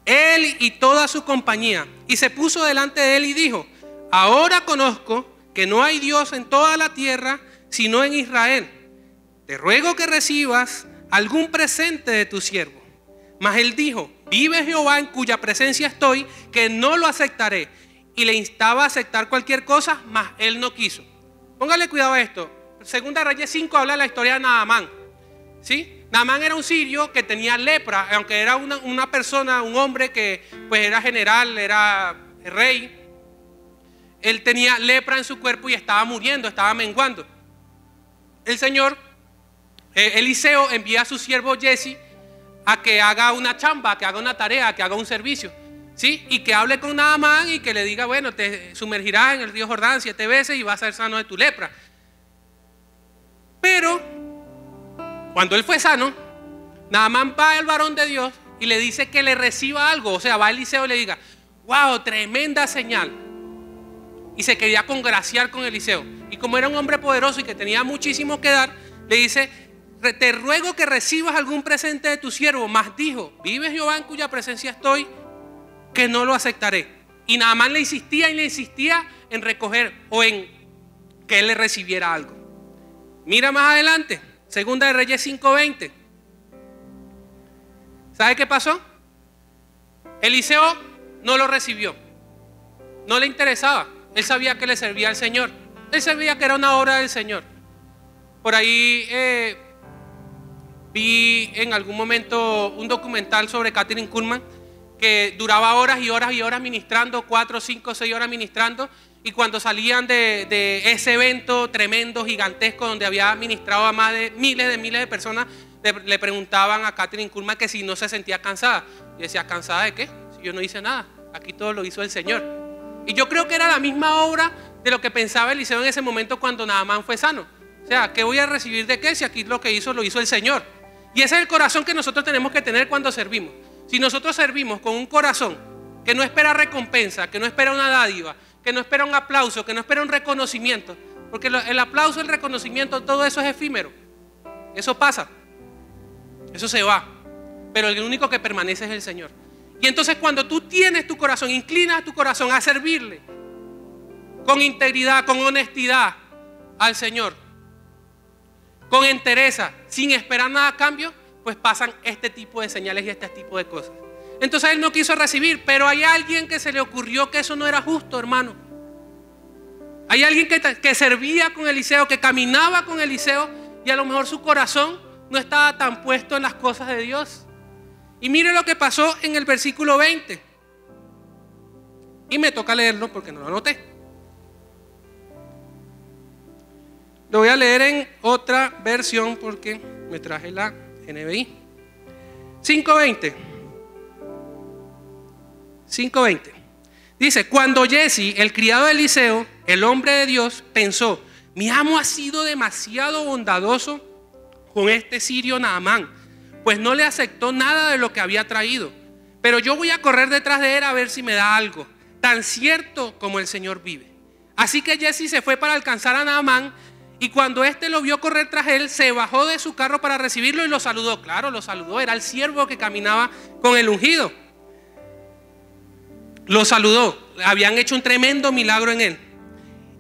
él y toda su compañía, y se puso delante de él y dijo: ahora conozco que no hay Dios en toda la tierra sino en Israel. Te ruego que recibas algún presente de tu siervo. Mas él dijo: vive Jehová en cuya presencia estoy, que no lo aceptaré. Y le instaba a aceptar cualquier cosa, mas él no quiso. Póngale cuidado a esto. Segunda Reyes 5 habla de la historia de Naamán, ¿sí? Naamán era un sirio que tenía lepra, aunque era una persona, un hombre que pues era general, era rey. Él tenía lepra en su cuerpo y estaba muriendo, estaba menguando. El Señor, Eliseo, envía a su siervo Jesse a que haga una chamba, que haga una tarea, que haga un servicio, ¿sí? Y que hable con Naamán y que le diga: bueno, te sumergirás en el río Jordán 7 veces y vas a ser sano de tu lepra. Pero cuando él fue sano, Naamán va al varón de Dios y le dice que le reciba algo. O sea, va a Eliseo y le diga: wow, tremenda señal. Y se quería congraciar con Eliseo. Y como era un hombre poderoso y que tenía muchísimo que dar, le dice: te ruego que recibas algún presente de tu siervo. Mas dijo: vive Jehová en cuya presencia estoy, que no lo aceptaré. Y Naamán le insistía en recoger o en que él le recibiera algo. Mira más adelante, Segunda de Reyes 5:20. ¿Sabe qué pasó? Eliseo no lo recibió, no le interesaba. Él sabía que le servía al Señor, él sabía que era una obra del Señor. Por ahí vi en algún momento un documental sobre Kathryn Kuhlman, que duraba horas y horas y horas ministrando, 4, 5, 6 horas ministrando. Y cuando salían de ese evento tremendo, gigantesco, donde había ministrado a más de miles de personas, le preguntaban a Kathryn Kuhlman que si no se sentía cansada. Y decía: ¿cansada de qué? Si yo no hice nada, aquí todo lo hizo el Señor. Y yo creo que era la misma obra de lo que pensaba Eliseo en ese momento cuando Naamán fue sano. O sea, ¿qué voy a recibir de qué? Si aquí lo que hizo, lo hizo el Señor. Y ese es el corazón que nosotros tenemos que tener cuando servimos. Si nosotros servimos con un corazón que no espera recompensa, que no espera una dádiva, que no espera un aplauso, que no espera un reconocimiento, porque el aplauso, el reconocimiento, todo eso es efímero. Eso pasa, eso se va, pero el único que permanece es el Señor. Y entonces cuando tú tienes tu corazón, inclinas tu corazón a servirle con integridad, con honestidad al Señor, con entereza, sin esperar nada a cambio, pues pasan este tipo de señales y este tipo de cosas. Entonces él no quiso recibir, pero hay alguien que se le ocurrió que eso no era justo, hermano. Hay alguien que servía con Eliseo, que caminaba con Eliseo, y a lo mejor su corazón no estaba tan puesto en las cosas de Dios. Y mire lo que pasó en el versículo 20. Y me toca leerlo porque no lo anoté. Lo voy a leer en otra versión porque me traje la NBI. 5:20. Dice: cuando Jesse, el criado de Eliseo, el hombre de Dios, pensó: mi amo ha sido demasiado bondadoso con este sirio Naamán, pues no le aceptó nada de lo que había traído. Pero yo voy a correr detrás de él a ver si me da algo, tan cierto como el Señor vive. Así que Jesse se fue para alcanzar a Naamán, y cuando éste lo vio correr tras él, se bajó de su carro para recibirlo y lo saludó. Claro, lo saludó, era el siervo que caminaba con el ungido. Lo saludó, habían hecho un tremendo milagro en él.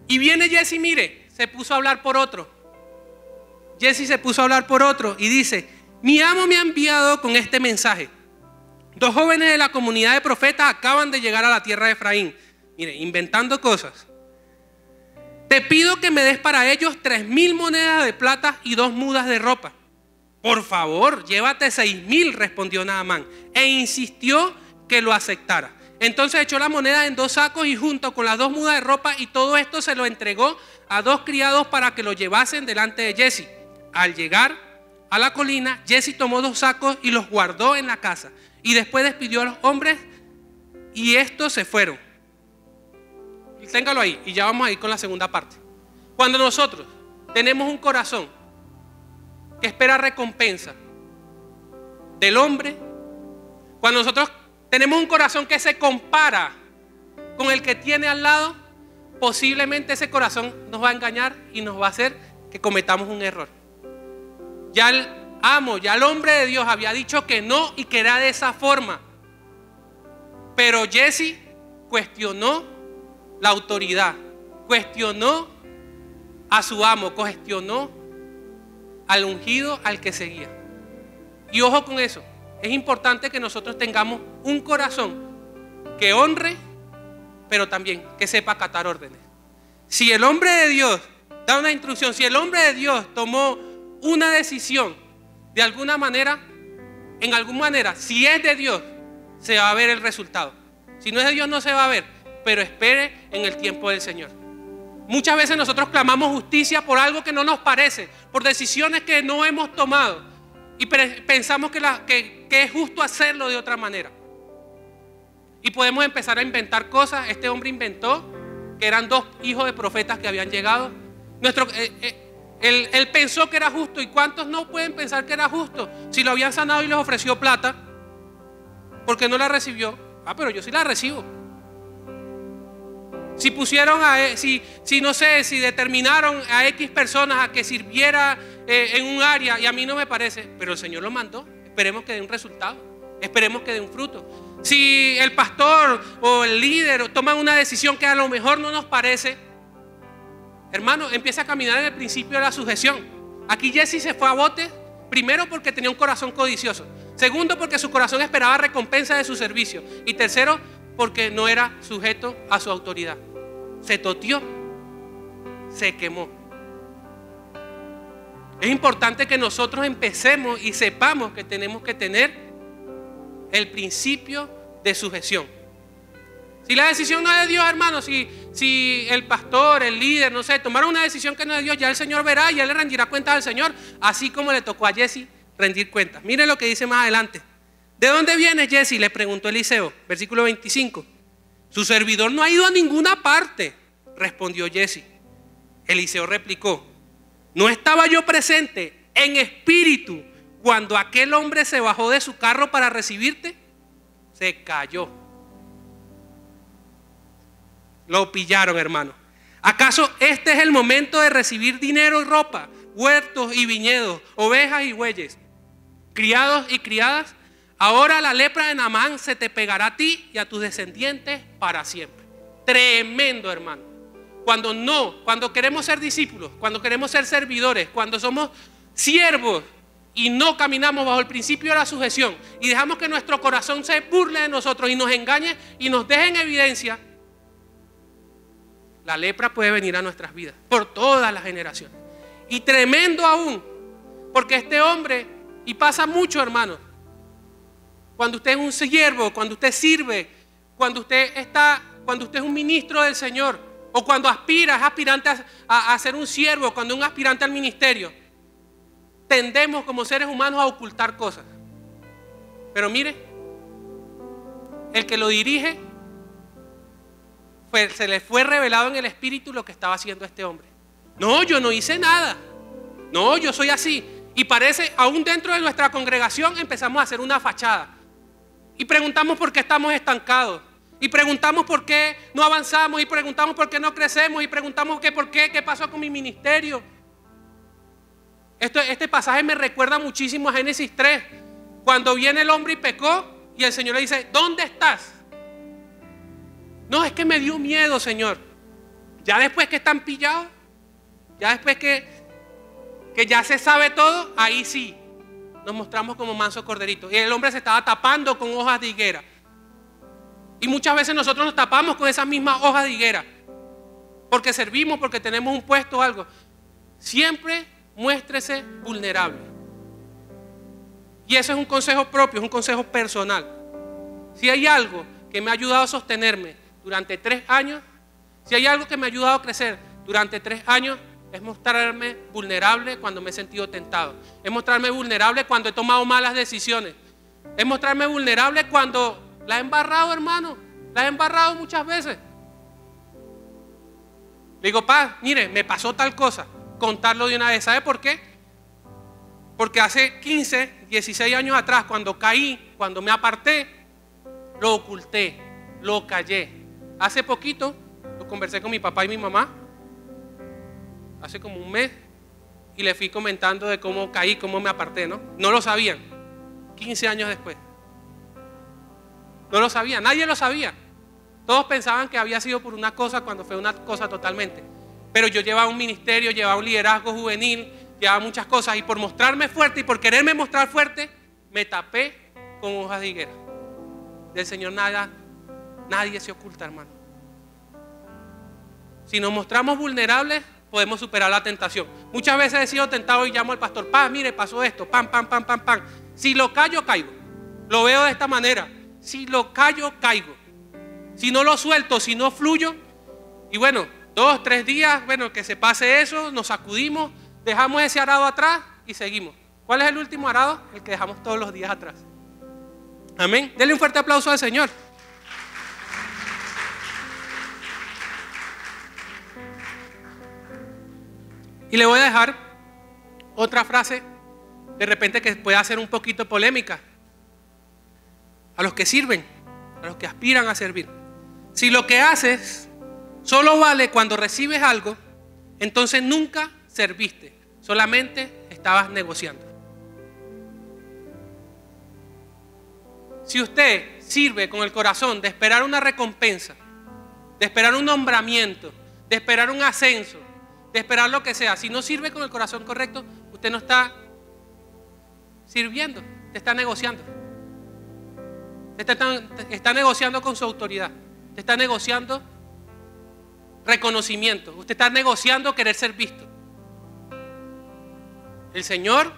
Y viene Jesse, mire, se puso a hablar por otro. Jesse se puso a hablar por otro y dice: mi amo me ha enviado con este mensaje. 2 jóvenes de la comunidad de profetas acaban de llegar a la tierra de Efraín. Mire, inventando cosas. Te pido que me des para ellos 3,000 monedas de plata y 2 mudas de ropa. Por favor, llévate 6,000, respondió Naamán, e insistió que lo aceptara. Entonces echó la moneda en 2 sacos y junto con las 2 mudas de ropa y todo esto se lo entregó a 2 criados para que lo llevasen delante de Jesse. Al llegar a la colina, Jesse tomó 2 sacos y los guardó en la casa. Y después despidió a los hombres y estos se fueron. Téngalo ahí y ya vamos a ir con la segunda parte. Cuando nosotros tenemos un corazón que espera recompensa del hombre, cuando nosotros tenemos un corazón que se compara con el que tiene al lado, posiblemente ese corazón nos va a engañar y nos va a hacer que cometamos un error. Ya el amo, ya el hombre de Dios había dicho que no y que era de esa forma. Pero Jesse cuestionó la autoridad, cuestionó a su amo, cuestionó al ungido al que seguía. Y ojo con eso, es importante que nosotros tengamos un corazón que honre, pero también que sepa acatar órdenes. Si el hombre de Dios da una instrucción, si el hombre de Dios tomó una decisión, de alguna manera, en alguna manera, si es de Dios, se va a ver el resultado. Si no es de Dios, no se va a ver, pero espere en el tiempo del Señor. Muchas veces nosotros clamamos justicia por algo que no nos parece, por decisiones que no hemos tomado y pensamos que es justo hacerlo de otra manera. Y podemos empezar a inventar cosas. Este hombre inventó que eran 2 hijos de profetas que habían llegado. Él pensó que era justo. ¿Y cuántos no pueden pensar que era justo? Si lo habían sanado y les ofreció plata, ¿por qué no la recibió? Pero yo sí la recibo. Si pusieron si determinaron a X personas a que sirviera en un área y a mí no me parece, pero el Señor lo mandó, esperemos que dé un resultado, esperemos que dé un fruto. Si el pastor o el líder toman una decisión que a lo mejor no nos parece, hermano, empieza a caminar en el principio de la sujeción. Aquí Jesse se fue a bote, primero porque tenía un corazón codicioso, segundo porque su corazón esperaba recompensa de su servicio, y tercero porque no era sujeto a su autoridad. Se toteó, se quemó. Es importante que nosotros empecemos y sepamos que tenemos que tener el principio de sujeción. Si la decisión no es de Dios, hermano, si el pastor, el líder, no sé, tomaron una decisión que no es de Dios, ya el Señor verá y Él le rendirá cuentas al Señor, así como le tocó a Jesse rendir cuentas. Mire lo que dice más adelante. ¿De dónde viene Jesse?, le preguntó Eliseo, versículo 25. Su servidor no ha ido a ninguna parte, respondió Jesse. Eliseo replicó: ¿no estaba yo presente en espíritu cuando aquel hombre se bajó de su carro para recibirte, se cayó. Lo pillaron, hermano. ¿Acaso este es el momento de recibir dinero y ropa, huertos y viñedos, ovejas y bueyes, criados y criadas? Ahora la lepra de Naamán se te pegará a ti y a tus descendientes para siempre. Tremendo, hermano. Cuando queremos ser discípulos, cuando queremos ser servidores, cuando somos siervos y no caminamos bajo el principio de la sujeción y dejamos que nuestro corazón se burle de nosotros y nos engañe y nos deje en evidencia, la lepra puede venir a nuestras vidas por todas las generaciones. Y tremendo aún, porque este hombre, y pasa mucho, hermano, cuando usted es un siervo, cuando usted sirve, cuando usted es un ministro del Señor, o cuando es aspirante a ser un siervo, cuando es un aspirante al ministerio, tendemos como seres humanos a ocultar cosas. Pero mire, el que lo dirige, se le fue revelado en el espíritu lo que estaba haciendo este hombre. No, yo no hice nada. No, yo soy así. Y parece, aún dentro de nuestra congregación empezamos a hacer una fachada. Y preguntamos por qué estamos estancados. Y preguntamos por qué no avanzamos. Y preguntamos por qué no crecemos. Y preguntamos qué pasó con mi ministerio. Este pasaje me recuerda muchísimo a Génesis 3. Cuando viene el hombre y pecó. Y el Señor le dice, ¿dónde estás? No, es que me dio miedo, Señor. Ya después que están pillados, ya después que ya se sabe todo, ahí sí nos mostramos como mansos corderitos. Y el hombre se estaba tapando con hojas de higuera. Y muchas veces nosotros nos tapamos con esas mismas hojas de higuera. Porque servimos, porque tenemos un puesto o algo. Siempre muéstrese vulnerable. Y eso es un consejo propio, es un consejo personal. Si hay algo que me ha ayudado a sostenerme durante 3 años, si hay algo que me ha ayudado a crecer durante 3 años, es mostrarme vulnerable cuando me he sentido tentado. Es mostrarme vulnerable cuando he tomado malas decisiones. Es mostrarme vulnerable cuando la he embarrado, hermano. La he embarrado muchas veces. Le digo, pa, mire, me pasó tal cosa. Contarlo de una vez. ¿Sabe por qué? Porque hace 15, 16 años atrás, cuando caí, cuando me aparté, lo oculté, lo callé. Hace poquito, lo conversé con mi papá y mi mamá, hace como un mes, y le fui comentando de cómo caí, cómo me aparté, ¿no? No lo sabían, 15 años después. No lo sabían, nadie lo sabía. Todos pensaban que había sido por una cosa cuando fue una cosa totalmente. Pero yo llevaba un ministerio, llevaba un liderazgo juvenil, llevaba muchas cosas, y por mostrarme fuerte y por quererme mostrar fuerte, me tapé con hojas de higuera. Del Señor nadie se oculta, hermano. Si nos mostramos vulnerables, podemos superar la tentación. Muchas veces he sido tentado y llamo al pastor, mire, pasó esto, pam. Si lo callo, caigo. Lo veo de esta manera. Si lo callo, caigo. Si no lo suelto, si no fluyo, y bueno, 2, 3 días, bueno, que se pase eso, nos sacudimos, dejamos ese arado atrás y seguimos. ¿Cuál es el último arado? El que dejamos todos los días atrás. Amén. Denle un fuerte aplauso al Señor. Y le voy a dejar otra frase, de repente que pueda ser un poquito polémica. A los que sirven, a los que aspiran a servir. Si lo que haces solo vale cuando recibes algo, entonces nunca serviste, solamente estabas negociando. Si usted sirve con el corazón de esperar una recompensa, de esperar un nombramiento, de esperar un ascenso, de esperar lo que sea, si no sirve con el corazón correcto, usted no está sirviendo, usted está negociando. Está negociando con su autoridad, usted está negociando reconocimiento, usted está negociando querer ser visto. El Señor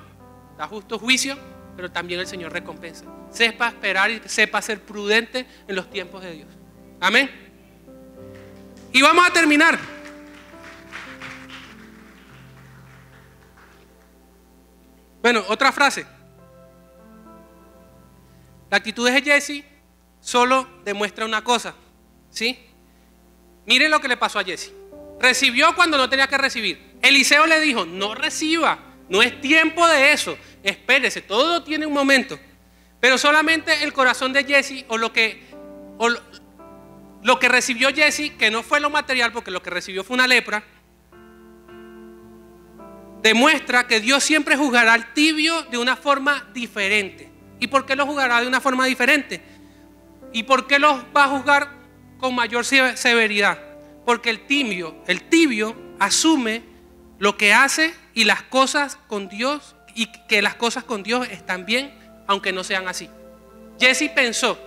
da justo juicio, pero también el Señor recompensa. Sepa esperar y sepa ser prudente en los tiempos de Dios. Amén. Y vamos a terminar. Bueno, otra frase. La actitud de Jesse solo demuestra una cosa, ¿sí? Miren lo que le pasó a Jesse. Recibió cuando no tenía que recibir. Eliseo le dijo, no reciba, No es tiempo de eso. Espérese, todo tiene un momento. Pero solamente el corazón de Jesse, o lo que recibió Jesse, que no fue lo material, porque lo que recibió fue una lepra, demuestra que Dios siempre juzgará al tibio de una forma diferente. ¿Y por qué lo juzgará de una forma diferente? ¿Y por qué los va a juzgar con mayor severidad? Porque el tibio asume lo que hace y las cosas con Dios, y que las cosas con Dios están bien, aunque no sean así. Jesse pensó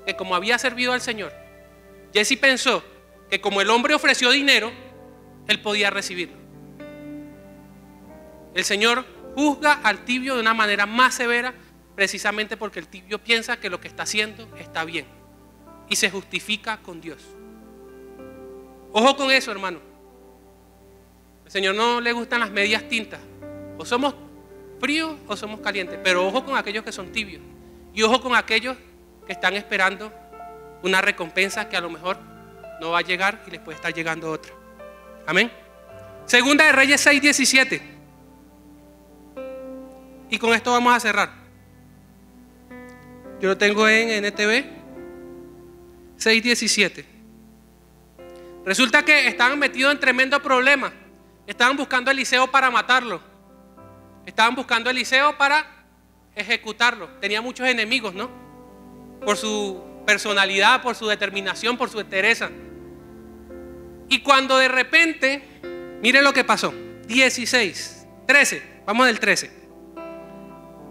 que como había servido al Señor, Jesse pensó que como el hombre ofreció dinero, él podía recibirlo. El Señor juzga al tibio de una manera más severa, precisamente porque el tibio piensa que lo que está haciendo está bien y se justifica con Dios. Ojo con eso, hermano. Al Señor no le gustan las medias tintas. O somos fríos o somos calientes. Pero ojo con aquellos que son tibios. Y ojo con aquellos que están esperando una recompensa que a lo mejor no va a llegar y les puede estar llegando otra. Amén. Segunda de Reyes 6:17. Y con esto vamos a cerrar. Yo lo tengo en NTV 6:17. Resulta que estaban metidos en tremendo problema. Estaban buscando a Eliseo para matarlo. Estaban buscando a Eliseo para ejecutarlo. Tenía muchos enemigos, ¿no? Por su personalidad, por su determinación, por su entereza. Y cuando de repente, mire lo que pasó. 13. Vamos del 13.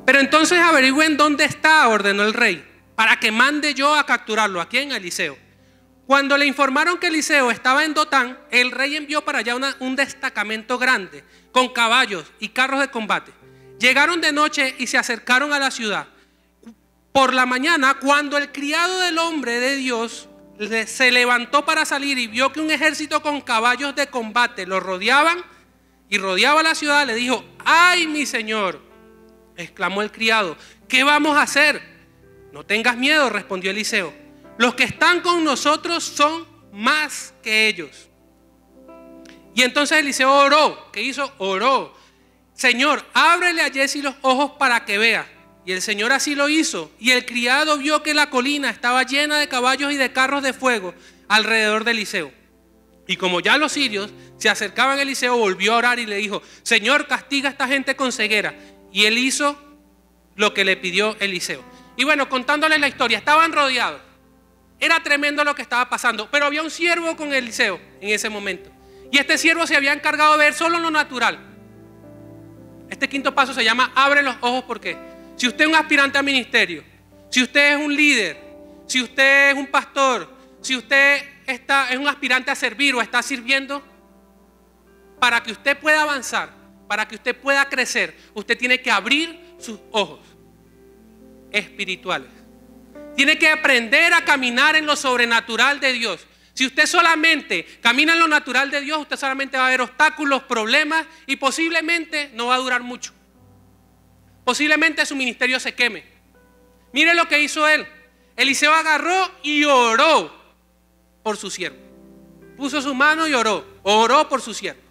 Pero entonces averigüen dónde está, ordenó el rey, para que mande yo a capturarlo. ¿A quién? A Eliseo. Cuando le informaron que Eliseo estaba en Dotán, el rey envió para allá un destacamento grande, con caballos y carros de combate. Llegaron de noche y se acercaron a la ciudad. Por la mañana, cuando el criado del hombre de Dios se levantó para salir y vio que un ejército con caballos de combate lo rodeaban y rodeaba la ciudad, le dijo: ¡ay, mi señor!, exclamó el criado, ¿qué vamos a hacer? No tengas miedo, respondió Eliseo. Los que están con nosotros son más que ellos. Y entonces Eliseo oró. ¿Qué hizo? Oró. Señor, ábrele a Jesse los ojos para que vea. Y el Señor así lo hizo. Y el criado vio que la colina estaba llena de caballos y de carros de fuego alrededor de Eliseo. Y como ya los sirios se acercaban a Eliseo, volvió a orar y le dijo: Señor, castiga a esta gente con ceguera. Y él hizo lo que le pidió Eliseo. Y bueno, contándoles la historia, estaban rodeados. Era tremendo lo que estaba pasando, pero había un siervo con Eliseo en ese momento. Y este siervo se había encargado de ver solo lo natural. Este quinto paso se llama abre los ojos. ¿Por qué? Si usted es un aspirante a ministerio, si usted es un líder, si usted es un pastor, si usted es un aspirante a servir o está sirviendo, para que usted pueda avanzar, para que usted pueda crecer, usted tiene que abrir sus ojos espirituales. Tiene que aprender a caminar en lo sobrenatural de Dios. Si usted solamente camina en lo natural de Dios, usted solamente va a ver obstáculos, problemas y posiblemente no va a durar mucho. Posiblemente su ministerio se queme. Mire lo que hizo él. Eliseo agarró y oró por su siervo. Puso su mano y oró por su siervo.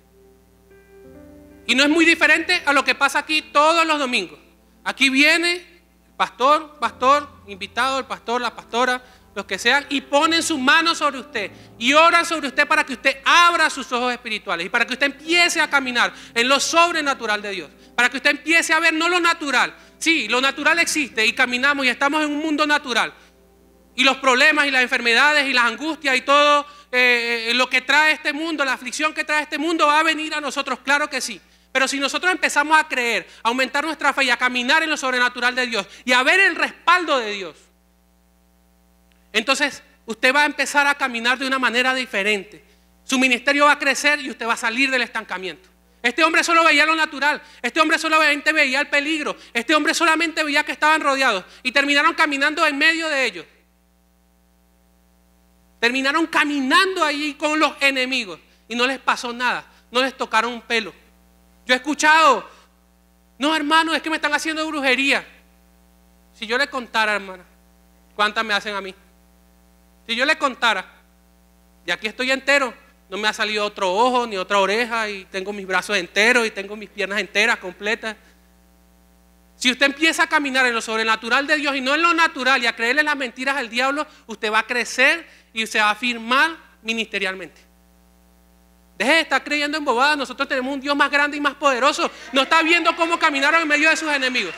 Y no es muy diferente a lo que pasa aquí todos los domingos. Aquí viene el pastor, invitado, el pastor, la pastora, los que sean, y ponen sus manos sobre usted y oran sobre usted para que usted abra sus ojos espirituales y para que usted empiece a caminar en lo sobrenatural de Dios, para que usted empiece a ver no lo natural. Sí, lo natural existe y caminamos y estamos en un mundo natural, y los problemas y las enfermedades y las angustias y todo lo que trae este mundo, la aflicción que trae este mundo va a venir a nosotros, claro que sí. Pero si nosotros empezamos a creer, a aumentar nuestra fe y a caminar en lo sobrenatural de Dios y a ver el respaldo de Dios, entonces usted va a empezar a caminar de una manera diferente. Su ministerio va a crecer y usted va a salir del estancamiento. Este hombre solo veía lo natural. Este hombre solamente veía el peligro. Este hombre solamente veía que estaban rodeados y terminaron caminando en medio de ellos. Terminaron caminando allí con los enemigos y no les pasó nada. No les tocaron un pelo. Yo he escuchado: no, hermano, es que me están haciendo brujería. Si yo le contara, hermana, ¿cuántas me hacen a mí? Si yo le contara, y aquí estoy entero, no me ha salido otro ojo ni otra oreja y tengo mis brazos enteros y tengo mis piernas enteras, completas. Si usted empieza a caminar en lo sobrenatural de Dios y no en lo natural y a creerle las mentiras al diablo, usted va a crecer y se va a afirmar ministerialmente. Deje de estar creyendo en bobadas. Nosotros tenemos un Dios más grande y más poderoso. No está viendo cómo caminaron en medio de sus enemigos.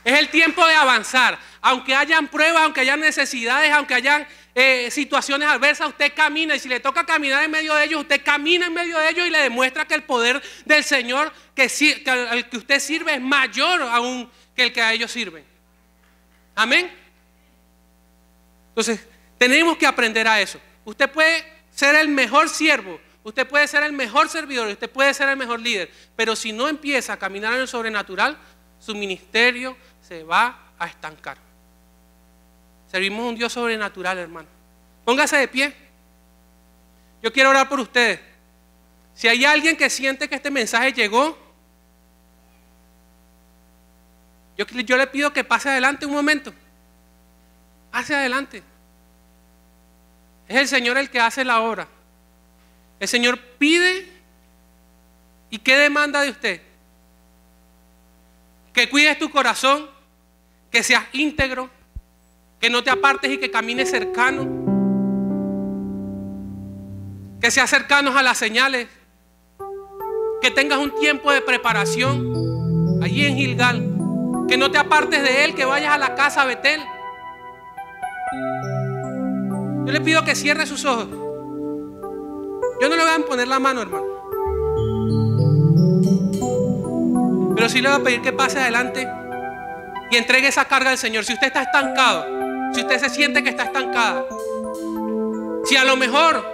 Es el tiempo de avanzar. Aunque hayan pruebas, aunque hayan necesidades, aunque hayan situaciones adversas, usted camina. Y si le toca caminar en medio de ellos, usted camina en medio de ellos y le demuestra que el poder del Señor que al que usted sirve es mayor aún que el que a ellos sirven. Amén. Entonces, tenemos que aprender a eso. Usted puede ser el mejor siervo, usted puede ser el mejor servidor, usted puede ser el mejor líder, pero si no empieza a caminar en lo sobrenatural, su ministerio se va a estancar. Servimos a un Dios sobrenatural, hermano. Póngase de pie. Yo quiero orar por ustedes. Si hay alguien que siente que este mensaje llegó, yo le pido que pase adelante un momento. Pase adelante. Es el Señor el que hace la obra. El Señor pide. ¿Y qué demanda de usted? Que cuides tu corazón, que seas íntegro, que no te apartes y que camines cercano, que seas cercanos a las señales, que tengas un tiempo de preparación allí en Gilgal, que no te apartes de Él, que vayas a la casa Betel. Yo le pido que cierre sus ojos. Yo no le voy a poner la mano, hermano, pero sí le voy a pedir que pase adelante y entregue esa carga al Señor. Si usted está estancado, si usted se siente que está estancada, si a lo mejor